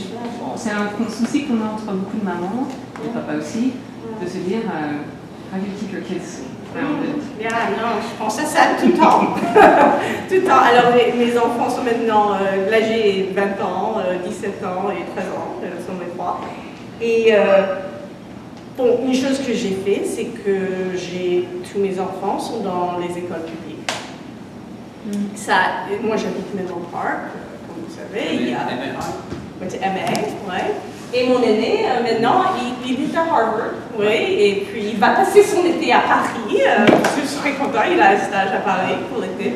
c'est un souci qu'on a entre beaucoup de mamans, et papa aussi, de se dire, how do you keep your kids grounded? Non, je pense à ça tout le temps. Tout le temps. Alors, mes enfants sont maintenant, là j'ai 20 ans, 17 ans et 13 ans, ce sont mes 3. Et bon, une chose que j'ai fait, c'est que tous mes enfants sont dans les écoles publiques. Moi j'habite Menlo Park, comme vous savez. Il y a MA, ouais. Et mon aîné, maintenant, il est à Harvard, oui, et puis il va passer son été à Paris, parce que je suis très content, il a un stage à Paris pour l'été.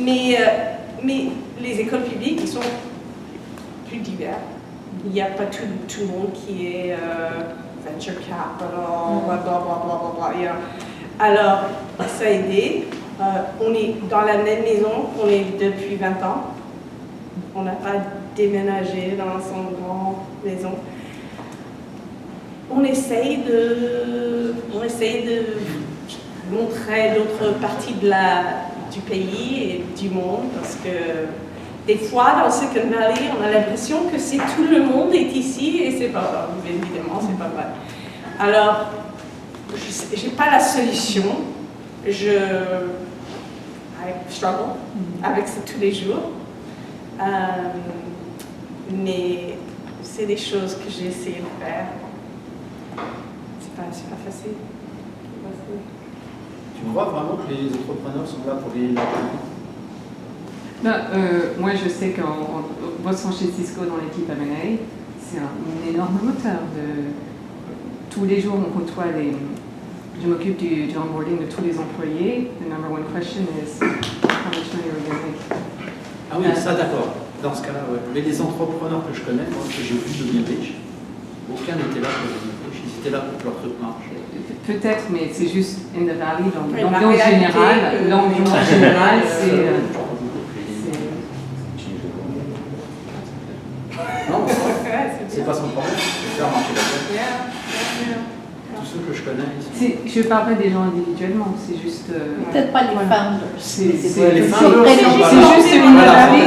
Mais les écoles publiques, ils sont plus divers. Il n'y a pas tout le monde qui est venture capital, blablabla. Alors, ça a aidé. On est dans la même maison, on est depuis 20 ans. On n'a pas déménagé dans son grande maison. On essaye de montrer d'autres parties du pays et du monde parce que des fois dans Silicon Valley, on a l'impression que tout le monde est ici et c'est pas vrai. Évidemment, c'est pas vrai. Alors, j'ai pas la solution. Je struggle avec ça tous les jours. Mais c'est des choses que j'ai essayé de faire. C'est pas facile. Tu vois vraiment que les entrepreneurs sont là pour gagner de l'argent? Moi, je sais qu'en bossant chez Cisco dans l'équipe M&A, c'est un énorme moteur. Tous les jours, on côtoie je m'occupe du onboarding de tous les employés. The number one question is, how much money are we going to make? Ah oui, ça d'accord. Dans ce cas-là, ouais. Mais les entrepreneurs que je connais, moi, que j'ai vu devenir riches, aucun n'était là pour devenir riche. Ils étaient là pour que leur truc marche. Peut-être, mais c'est juste in the valley, dans l'ambiance générale. L'ambiance générale, c'est... Non, c'est pas son problème, c'est faire marcher la tête. Tous ceux que je connais. Je ne parle pas des gens individuellement, c'est juste... Peut-être pas les founders. Les founders, c'est juste une vallée,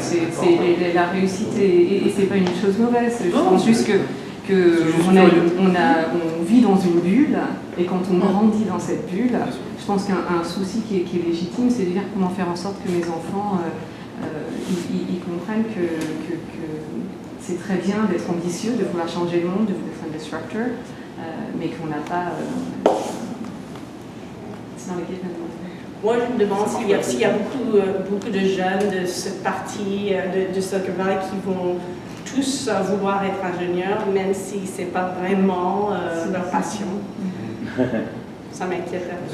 c'est la réussite et c'est pas une chose mauvaise. Je pense juste on vit dans une bulle et quand on grandit dans cette bulle, je pense qu'un souci qui est légitime, c'est de dire comment faire en sorte que mes enfants ils comprennent que c'est très bien d'être ambitieux, de vouloir changer le monde, d'être un disruptor, mais qu'on n'a pas... c'est dans les moi, je me demande s'il y a beaucoup de jeunes de cette partie de Silicon Valley qui vont tous vouloir être ingénieurs, même si ce n'est pas vraiment leur passion. Ça m'inquiète un peu.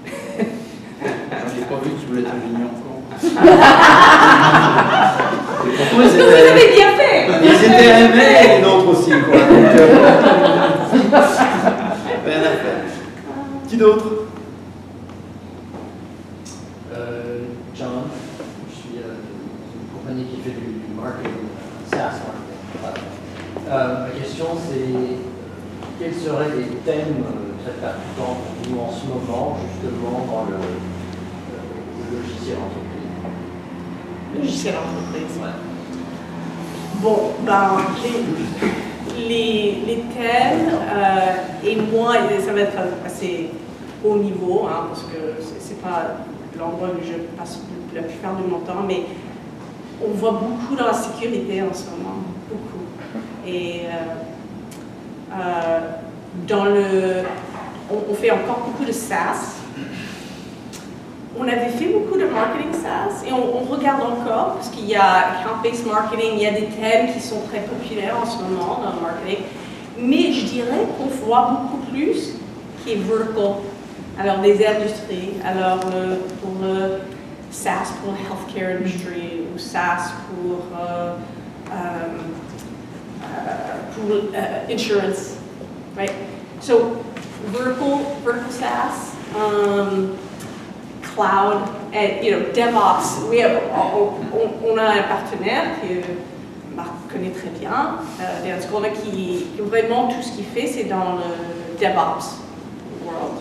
Je n'ai pas vu que tu voulais être ingénieur encore. Vous avez bien fait. Ils étaient aimés et d'autres aussi, quoi. Donc, rien à faire. Qui d'autre? John, je suis une compagnie qui fait du marketing, SaaS marketing. Ma question c'est, quels seraient les thèmes très percutants pour vous en ce moment, justement, dans le logiciel entreprise? Logiciel entreprise. Ouais. Bon, ben, les thèmes, et moi, ça va être assez haut niveau, hein, parce que c'est pas l'endroit où je passe la plupart de mon temps, mais on voit beaucoup dans la sécurité en ce moment, beaucoup. Et on fait encore beaucoup de SaaS. On avait fait beaucoup de marketing SaaS et on regarde encore parce qu'il y a account-based marketing, il y a des thèmes qui sont très populaires en ce moment dans le marketing. Mais je dirais qu'on voit beaucoup plus qui est vertical. Alors des industries, alors pour le SaaS pour le healthcare industry ou SaaS pour insurance, right? So vertical SaaS. Cloud, and, DevOps. On a un partenaire que Marc connaît très bien, Dan Scola, qui vraiment tout ce qu'il fait, c'est dans le DevOps world.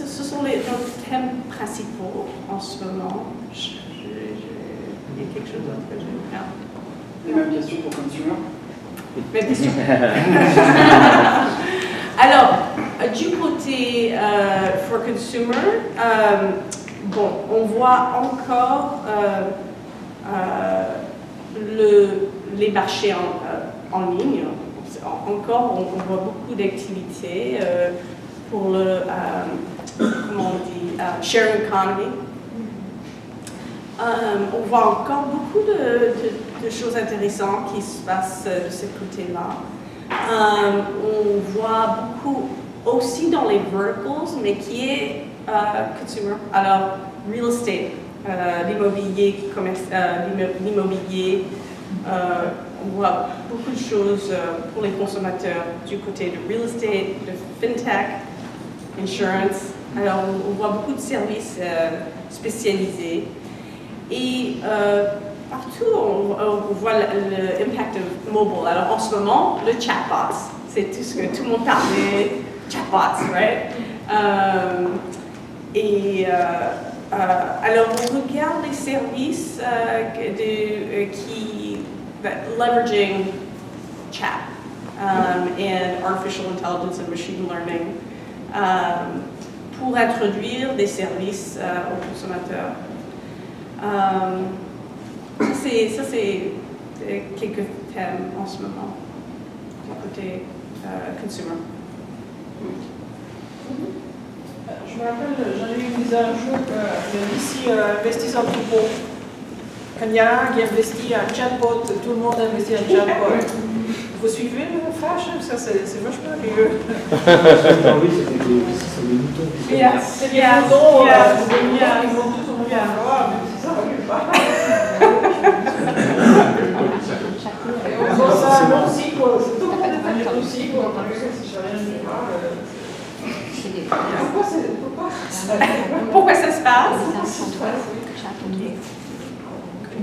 Ce sont les thèmes principaux en ce moment. Il y a quelque chose d'autre que je vais faire. Les mêmes questions pour consumer. Même question. Alors, du côté for consumer, bon, on voit encore les marchés en ligne. Encore, on voit beaucoup d'activités pour le, comment on dit, sharing economy. On voit encore beaucoup de choses intéressantes qui se passent de ce côté-là. On voit beaucoup aussi dans les verticals, mais qui est consumer. Alors, real estate, l'immobilier, on voit beaucoup de choses pour les consommateurs du côté de real estate, de fintech, insurance. Alors, on voit beaucoup de services spécialisés. Et partout, on voit l'impact de mobile. Alors, en ce moment, le chatbot, c'est tout ce que tout le monde parle des chatbots, right? Alors, on regarde les services qui leveraging chat and artificial intelligence and machine learning pour introduire des services aux consommateurs. Ça, c'est quelques thèmes en ce moment du côté consumer. Je me rappelle, j'en ai eu une mise à jour que ici investissent en troupeau. Quand il y a un qui investit en chatbot, tout le monde investit en chatbot. Vous suivez le flash? Ça, c'est vachement mieux. Oui, c'était des moutons qui C'est des moutons, ils vont tous au bien voir, mais c'est ça, on pas. Et on voit ça aussi, quoi. C'est tout le monde est aussi, quoi. Si je rien de voir. Pourquoi ça se passe?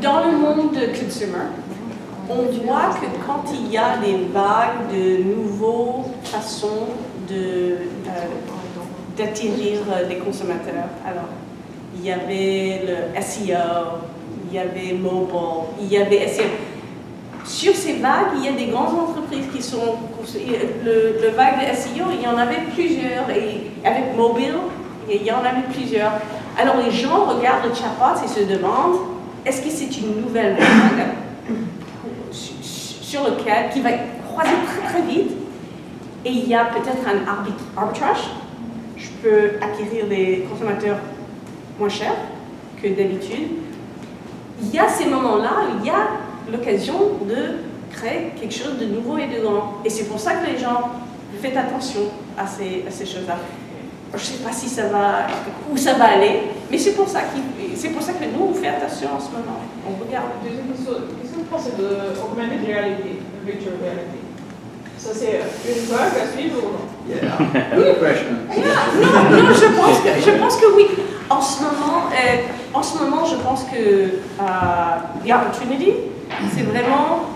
Dans le monde de consumer, on voit que quand il y a des vagues de nouvelles façons d'attirer les consommateurs, alors il y avait le SEO, il y avait mobile, il y avait SEO. Sur ces vagues, il y a des grandes entreprises qui sont... Le vague de SEO, il y en avait plusieurs, et avec mobile, il y en avait plusieurs. Alors les gens regardent le chatbot et se demandent, est-ce que c'est une nouvelle vague sur lequel qui va croiser très très vite Et il y a peut-être un arbitrage. Je peux acquérir des consommateurs moins chers que d'habitude. Il y a ces moments-là, il y a l'occasion de créer quelque chose de nouveau et de grand. Et c'est pour ça que les gens font attention à ces choses-là. Je ne sais pas si ça va, où ça va aller, mais c'est pour ça que nous, on fait attention en ce moment. On regarde. Deuxième question, qu'est-ce que vous pensez de augmented reality, virtual reality? Ça, c'est une vague à suivre ou non? Yeah. Good question. Non, je pense que oui. En ce moment, je pense que the opportunity, c'est vraiment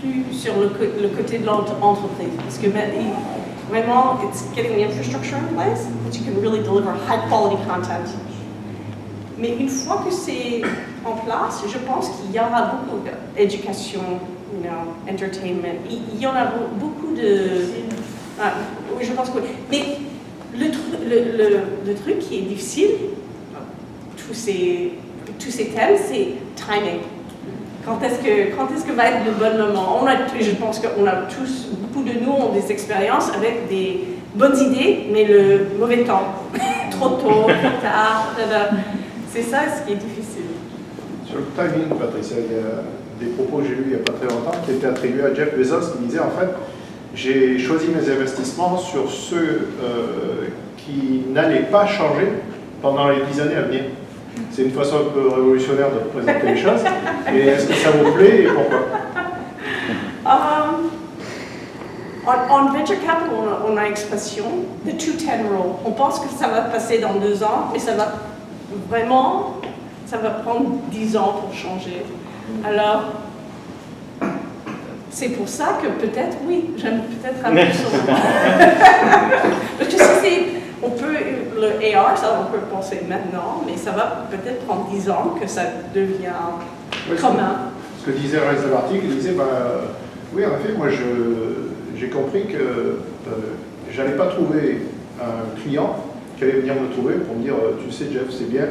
plus sur le côté de l'entreprise. Parce que vraiment, it's getting the infrastructure in place that you can really deliver high quality content. Mais une fois que c'est en place, je pense qu'il y aura beaucoup d'éducation, entertainment. Il y en a beaucoup de... oui, je pense que... Mais le truc qui est difficile, tous ces thèmes, c'est timing. Quand est-ce que va être le bon moment? Je pense qu'on a tous, beaucoup de nous ont des expériences avec des bonnes idées, mais le mauvais temps. Trop tôt, trop tard. C'est ça ce qui est difficile. Sur le timing, Patricia, il y a des propos que j'ai lus il n'y a pas très longtemps qui étaient attribués à Jeff Bezos qui disait en fait j'ai choisi mes investissements sur ceux qui n'allaient pas changer pendant les 10 années à venir. C'est une façon un peu révolutionnaire de présenter les choses. Mais est-ce que ça vous plaît et pourquoi? En venture capital, on a l'expression the 2-10 rule. On pense que ça va passer dans 2 ans, mais ça va prendre 10 ans pour changer. Alors, c'est pour ça que peut-être, oui, j'aime peut-être un peu ça. Parce que le AR, ça on peut penser maintenant, mais ça va peut-être prendre 10 ans que ça devient commun. Ce que disait le reste de l'article, il disait, oui, en effet, moi j'ai compris que j'allais pas trouver un client qui allait venir me trouver pour me dire, tu sais Jeff, c'est bien,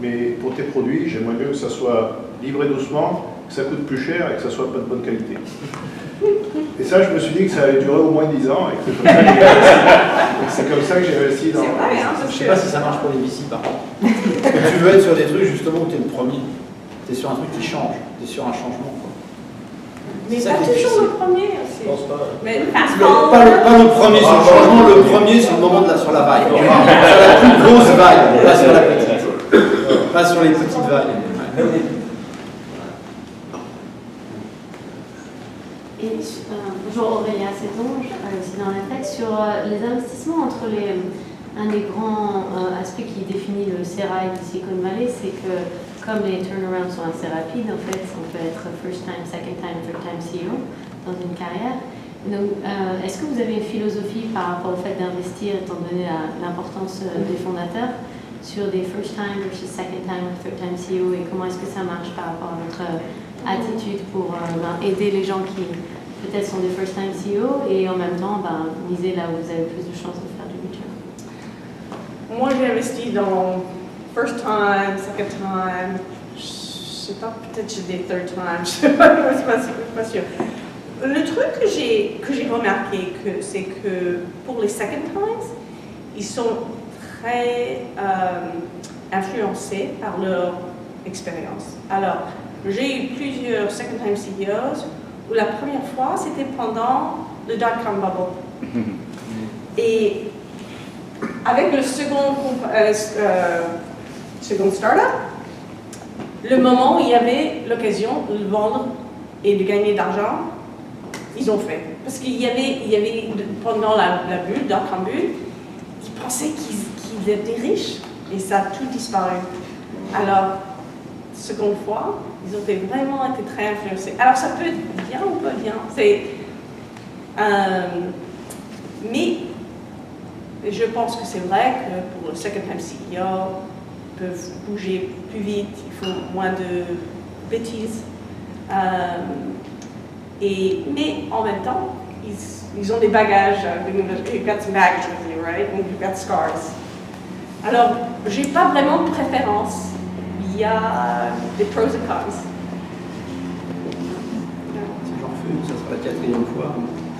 mais pour tes produits, j'aimerais mieux que ça soit livré doucement, que ça coûte plus cher et que ça soit pas de bonne qualité. Et ça, je me suis dit que ça allait durer au moins 10 ans et que c'est comme ça que j'ai réussi dans... C'est vrai, hein, Je sais pas si ça marche pour les VC par contre. Tu veux être sur des trucs justement où tu es le premier. Tu es sur un truc qui change, tu es sur un changement. Quoi. Mais pas toujours le premier aussi. Je pense pas. Mais pas le premier sur le changement, le premier sur le moment sur la vague. Sur la plus grosse vague, pas sur la petite. Pas sur les petites vagues. Et bonjour Aurélia Séton, je travaille aussi dans la tech sur les investissements entre un des grands aspects qui définit le sérail du Silicon Valley, c'est que comme les turnarounds sont assez rapides, en fait, on peut être first time, second time, third time CEO dans une carrière. Donc, est-ce que vous avez une philosophie par rapport au fait d'investir, étant donné l'importance des fondateurs, sur des first time versus second time ou third time CEO, et comment est-ce que ça marche par rapport à votre attitude pour aider les gens qui peut-être sont des first time CEO et en même temps miser là où vous avez plus de chances de faire du return? Moi, j'ai investi dans first time, second time, je sais pas, peut-être j'ai des third time, je sais pas, je suis pas sûre. Le truc que j'ai remarqué, c'est que pour les second times, ils sont très influencés par leur expérience. Alors, j'ai eu plusieurs second time CEOs où la première fois, c'était pendant le dot-com bubble. Et avec le second startup, le moment où il y avait l'occasion de vendre et de gagner de l'argent, ils ont fait. Parce qu'il y avait pendant la bulle, dot-com bulle, ils pensaient qu'ils étaient riches et ça a tout disparu. Alors, seconde fois, ils ont vraiment été très influencés. Alors, ça peut être bien ou pas bien. Mais je pense que c'est vrai que pour le second time CEO, ils peuvent bouger plus vite, il faut moins de bêtises. Mais en même temps, ils ont des bagages. You've got some baggage with you, right? And you've got scars. Alors, j'ai pas vraiment de préférence. Il y a des pros et cons. Si j'en refais, ça sera la 4e fois.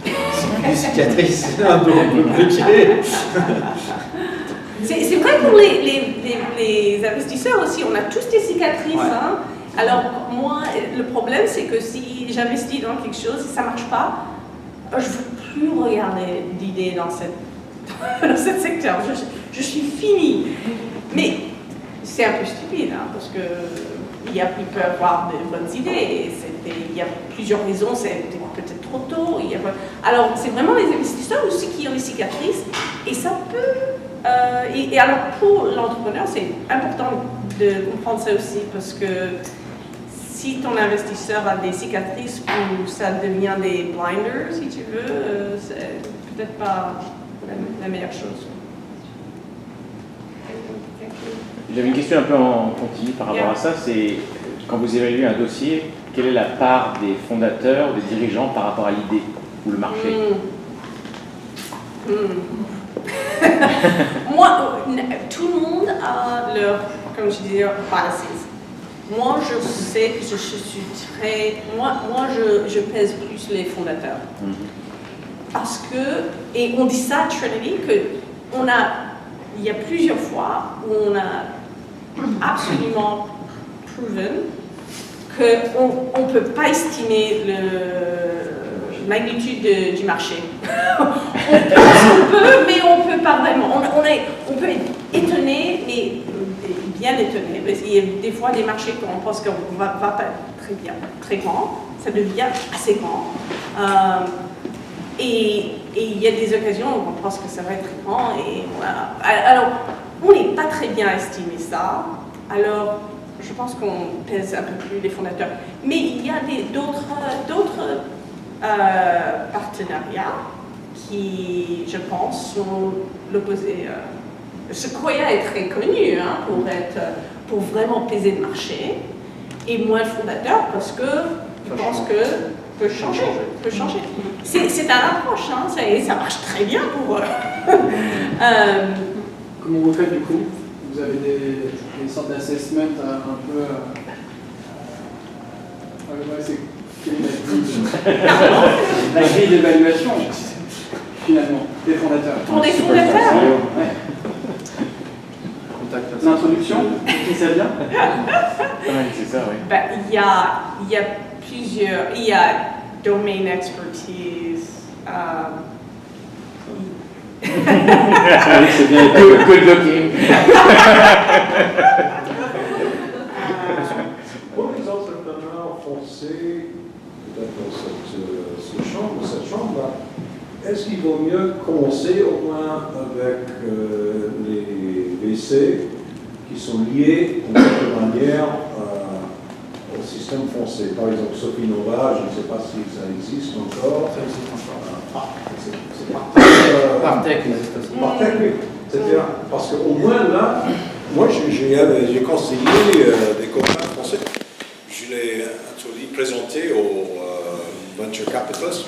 Les cicatrices, c'est un peu compliqué. C'est vrai pour les investisseurs aussi, on a tous des cicatrices. Ouais. Hein. Alors moi, le problème c'est que si j'investis dans quelque chose et ça ne marche pas, je ne veux plus regarder d'idées dans ce secteur. Je suis finie. Mais c'est un peu stupide, hein, parce que il peut avoir de bonnes idées. Il y a plusieurs raisons, c'est peut-être trop tôt. Alors c'est vraiment les investisseurs aussi qui ont les cicatrices et ça peut... et alors pour l'entrepreneur, c'est important de comprendre ça aussi parce que si ton investisseur a des cicatrices ou ça devient des blinders, si tu veux, c'est peut-être pas la meilleure chose. J'avais une question un peu en continu par rapport à ça, c'est quand vous évaluez un dossier, quelle est la part des fondateurs, des dirigeants par rapport à l'idée ou le marché? Moi, tout le monde a leur, comme je disais, biases. Moi, je sais que je suis très... Moi je pèse plus les fondateurs. Parce que, et on dit ça à Trinity, il y a plusieurs fois où on a absolument proven qu'on ne peut pas estimer la magnitude du marché. On pense qu'on peut, mais on ne peut pas vraiment. On peut être étonné, mais bien étonné. Parce qu'il y a des fois des marchés qu'on pense qu'on ne va pas être très bien, très grand. Ça devient assez grand. Et il y a des occasions où on pense que ça va être très grand. Et voilà. Alors, on n'est pas très bien estimé ça. Alors, je pense qu'on pèse un peu plus les fondateurs. Mais il y a d'autres partenariats qui, je pense, sont l'opposé. Sequoia est très connu hein, pour vraiment peser le marché. Et moi, le fondateur, parce que je pense que peut changer. C'est un approche, hein, ça marche très bien pour eux. Comment vous faites du coup? Vous avez des sortes d'assessment un peu... quelle est la grille d'évaluation finalement des fondateurs? Pour les fondateurs ouais. L'introduction, qui ça vient? C'est ça, oui. Ben, il y a plusieurs, il y a domain expertise. C'est bien, good looking. Pour les entrepreneurs français, peut-être dans cette chambre-là, est-ce qu'il vaut mieux commencer au moins avec les VC qui sont liés en quelque manière au système français? Par exemple, Sophie Nova, je ne sais pas si ça existe encore. Ça existe encore. C'est Partech, Partech, oui. C'est-à-dire, parce qu'au moins là, moi j'ai conseillé des copains français, je l'ai introduit, présenté au venture capitalist.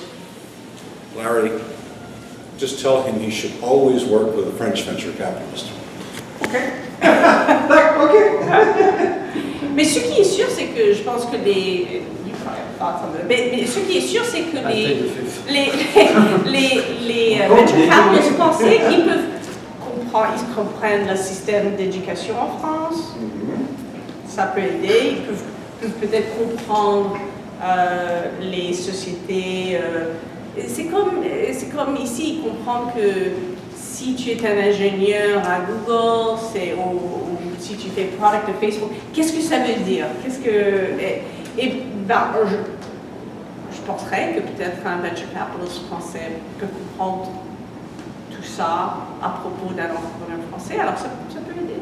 Larry, just tell him he should always work with a French venture capitalist. Ok. Mais ce qui est sûr, c'est que je pense que mais ce qui est sûr, c'est que les venture capitalists français, ils comprennent le système d'éducation en France. Ça peut aider. Ils peuvent peut-être comprendre les sociétés. C'est comme ici, comprendre que si tu es un ingénieur à Google, ou si tu fais product de Facebook, qu'est-ce que ça veut dire? Je penserais que peut-être un venture capitalist français peut comprendre tout ça à propos d'un entrepreneur français. Alors ça peut aider.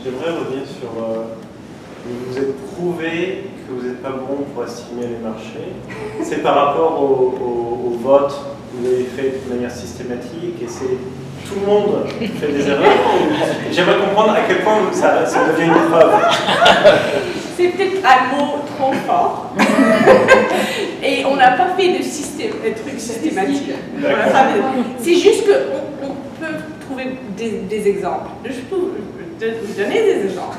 J'aimerais revenir sur... vous avez prouvé que vous n'êtes pas bon pour estimer les marchés. C'est par rapport au vote que vous avez fait de manière systématique et c'est tout le monde fait des erreurs. J'aimerais comprendre à quel point ça devient une preuve. C'est peut-être un mot trop fort. Et on n'a pas fait de trucs systématiques. C'est juste qu'on peut trouver des exemples. Je peux vous donner des exemples.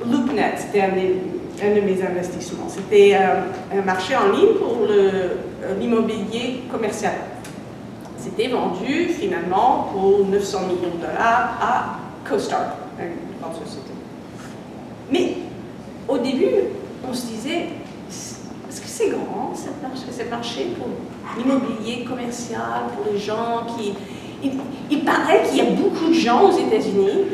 LoopNet, c'était un de mes investissements. C'était un marché en ligne pour l'immobilier commercial. C'était vendu finalement pour 900 millions de dollars à CoStar, une grande société. Mais au début, on se disait, est-ce que c'est grand ce marché pour l'immobilier commercial, pour les gens qui... Il paraît qu'il y a beaucoup de gens aux États-Unis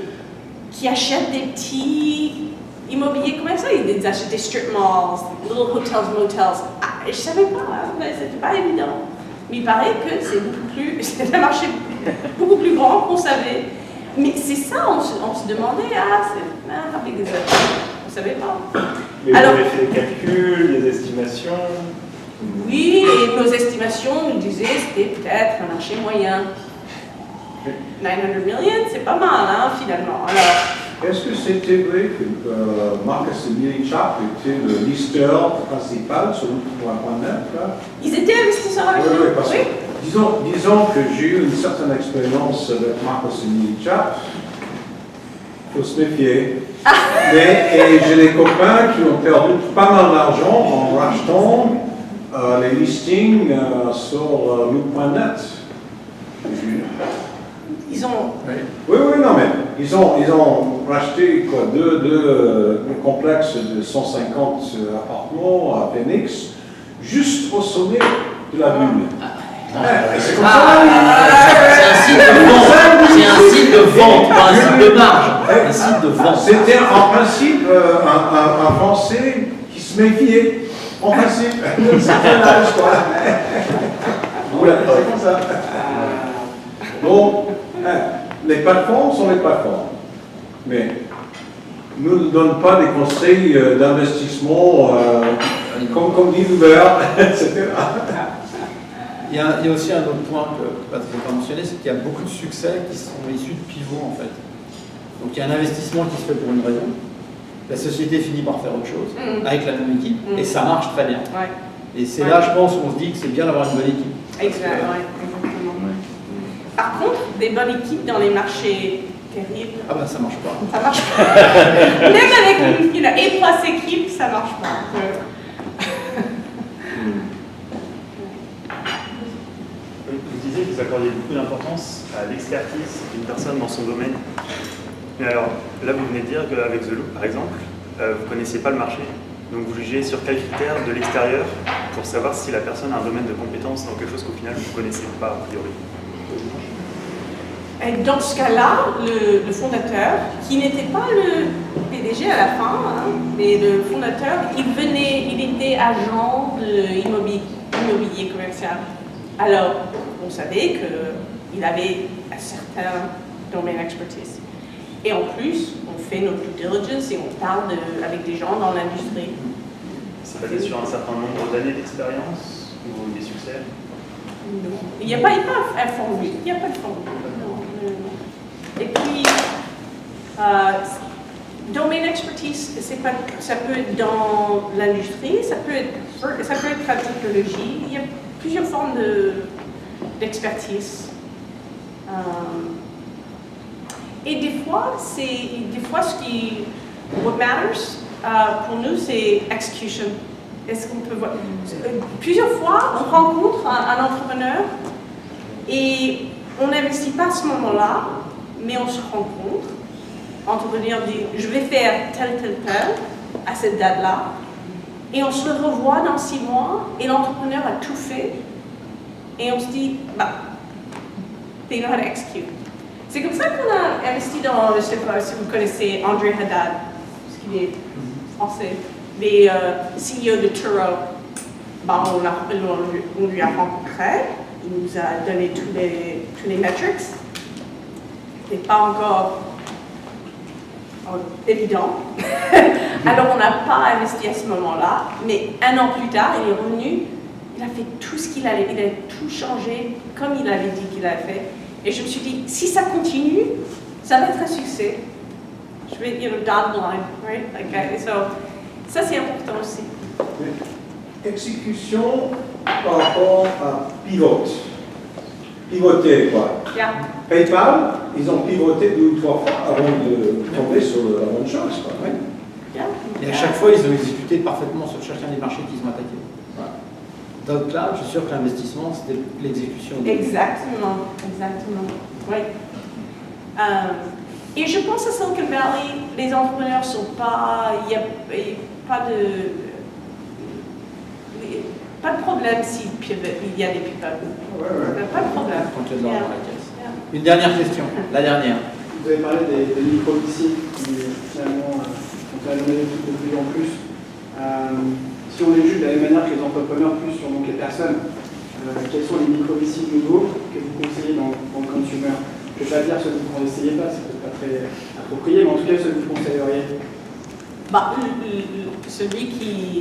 qui achètent des petits immobiliers commerciaux, ils achètent des strip malls, little hotels, motels. Ah, je ne savais pas, hein, mais c'était pas évident. Mais il paraît que c'est un marché beaucoup plus grand qu'on savait. Mais c'est ça, on se demandait, how big is it? On ne savait pas. Mais vous avez fait des calculs, des estimations? Oui, et nos estimations nous disaient que c'était peut-être un marché moyen. 900 millions, c'est pas mal, hein, finalement. Est-ce que c'était vrai que Marcus et Millichap étaient le listeur principal sur Loop.net? Ils étaient investisseurs avec nous? Oui, parce que disons que j'ai eu une certaine expérience avec Marcus et Millichap. Il faut se méfier. Et j'ai des copains qui ont perdu pas mal d'argent en rachetant les listings sur Loop.net. Ils ont... Oui, non, mais ils ont racheté quoi, deux complexes de 150 appartements à Phoenix, juste au sommet de la bulle. C'est comme ça. C'est un site de vente, pas un site de marge. Un site de vente. C'était en principe un Français qui se méfiait. En principe, c'est un âge, quoi. Voilà, c'est comme ça. Donc, les plateformes sont les plateformes, mais nous ne donnons pas des conseils d'investissement comme dit Uber, etc. Il y a aussi un autre point que Patrick a mentionné, c'est qu'il y a beaucoup de succès qui sont issus de pivots en fait. Donc il y a un investissement qui se fait pour une raison, la société finit par faire autre chose avec la même équipe et ça marche très bien. Ouais. Et c'est là, je pense, qu'on se dit que c'est bien d'avoir une bonne équipe. Exactement. Par contre, des bonnes équipes dans les marchés terribles. Ah ben ça marche pas. Ça marche pas. Même avec une A+ équipe, ça marche pas. Vous disiez que vous accordiez beaucoup d'importance à l'expertise d'une personne dans son domaine. Mais alors, là vous venez de dire qu'avec The Loop, par exemple, vous ne connaissiez pas le marché. Donc vous jugez sur quels critères de l'extérieur pour savoir si la personne a un domaine de compétence dans quelque chose qu'au final vous ne connaissez pas a priori. Et dans ce cas-là, le fondateur, qui n'était pas le PDG à la fin, hein, mais le fondateur, il était agent de immobilier commercial. Alors, on savait qu'il avait un certain domaine d'expertise. Et en plus, on fait notre due diligence et on parle avec des gens dans l'industrie. C'est basé sur un certain nombre d'années d'expérience ou des succès? Non. Il n'y a pas un formule. Il n'y a pas de formule. Et puis, domaine expertise, ça peut être dans l'industrie, ça peut être la technologie. Il y a plusieurs formes d'expertise. Et des fois, what matters pour nous, c'est execution. Est-ce qu'on peut voir? Plusieurs fois, on rencontre un entrepreneur et on n'investit pas à ce moment-là, mais on se rencontre. L'entrepreneur dit, je vais faire tel à cette date-là. Et on se revoit dans 6 mois et l'entrepreneur a tout fait. Et on se dit, they know how to execute. C'est comme ça qu'on a investi dans, je ne sais pas si vous connaissez André Haddad, parce qu'il est français, les CEO de Turo. On lui a rencontré, il nous a donné tous les metrics. C'est pas encore évident. Alors on n'a pas investi à ce moment-là, mais 1 an plus tard, il est revenu, il a fait tout ce qu'il allait, il a tout changé comme il avait dit qu'il avait fait. Et je me suis dit, si ça continue, ça va être un succès. Je vais dire le dotted line, right? Okay. So, ça c'est important aussi. Exécution par rapport à pivot. Pivoter quoi? Yeah. PayPal, ils ont pivoté 2 ou 3 fois avant de tomber sur la bonne chose. Quoi. Yeah. Et à chaque fois, ils ont exécuté parfaitement sur chacun des marchés qu'ils ont attaqués. Voilà. Dans le cloud, je suis sûr que l'investissement, c'était l'exécution. Exactement, exactement. Oui. Et je pense à Silicon Valley, les entrepreneurs sont pas, il n'y a pas de problème s'il y a des pivots. Pas de problème. Quand il y a de l'argent dans la caisse. Une dernière question, la dernière. Vous avez parlé des micro-VC qui finalement ont amené de plus en plus. Si on les juge de la même manière que les entrepreneurs, plus sur donc, les personnes, quels sont les micro-VC nouveaux que vous conseillez dans le consumer? Je ne vais pas dire ceux que vous ne conseillez pas, c'est peut-être pas très approprié, mais en tout cas ceux que vous conseilleriez. Celui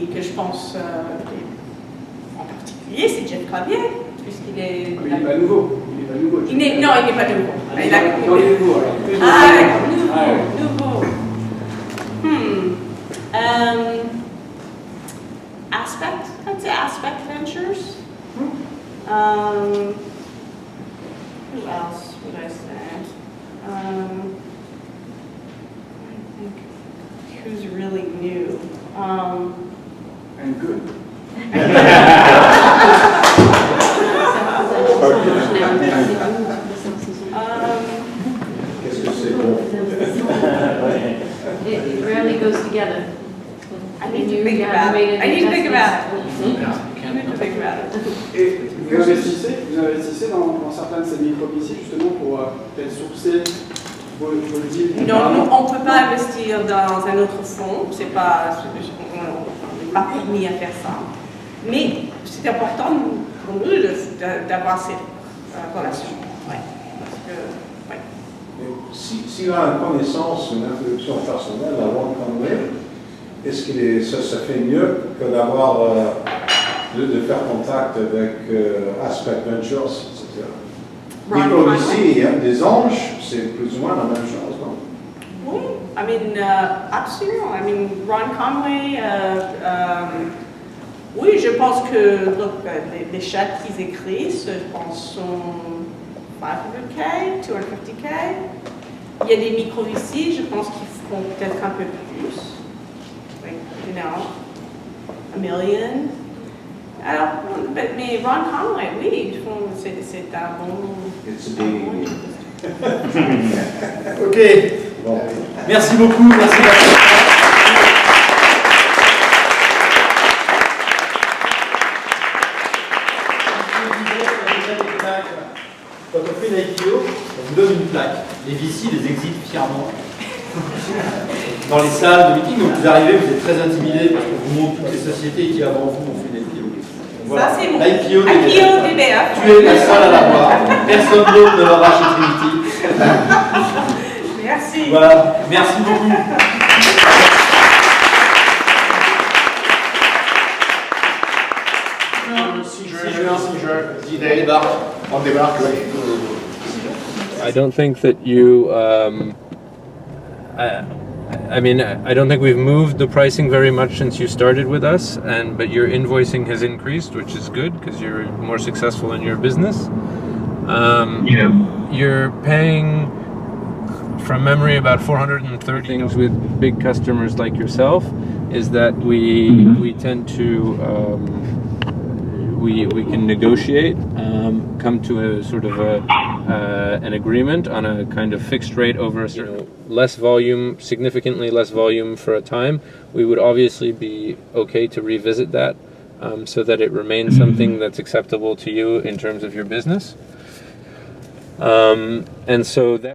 que je pense en particulier, c'est Jeff Clavier, puisqu'il est... Il n'est pas nouveau. Non, il n'est pas nouveau. Il est nouveau, alors. Nouveau. I'd say Aspect Ventures. Who else would I say? I think who's really new? And good. Qu'est-ce que c'est bon? It rarely goes together. I need to think about it. I need to think about it. Et vous investissez dans certains de ces micro-VC justement pour peut-être sourcer vos deals? Non, on ne peut pas investir dans un autre fonds. On n'est pas permis à faire ça. Mais c'est important pour nous d'avoir cette relation. Ouais. Parce que, ouais. S'il a une connaissance, une introduction personnelle à Ron Conway, est-ce que ça fait mieux que d'avoir de faire contact avec Aspect Ventures, etc. Micro-VC, des anges, c'est plus ou moins la même chose, non? Oui, absolument. Ron Conway, oui, je pense que les chèques qu'ils écrivent, je pense, sont 500K, 250K. Il y a des micro-VC, je pense qu'ils feront peut-être un peu plus. $1 million. Alors, mais Ron Conway, oui, c'est un bon... Ok. Bon. Merci beaucoup. Merci. Quand on fait une IPO, on vous donne une plaque. Les VC les exhibe fièrement dans les salles de meeting. Donc vous arrivez, vous êtes très intimidés parce qu'on vous montre toutes les sociétés qui avant vous ont fait une IPO. Voilà. Ça c'est bon. L'IPO DBA. Tu es la seule à l'avoir. Personne d'autre ne l'aura chez Trinity. Merci. Voilà. Merci beaucoup. On débarque, oui. I don't think that you. I don't think we've moved the pricing very much since you started with us, but your invoicing has increased, which is good because you're more successful in your business. You're paying, from memory, about 430 things with big customers like yourself. Is that we tend to we can negotiate, come to a sort of an agreement on a kind of fixed rate over a certain less volume, significantly less volume for a time. We would obviously be okay to revisit that so that it remains something that's acceptable to you in terms of your business. And so that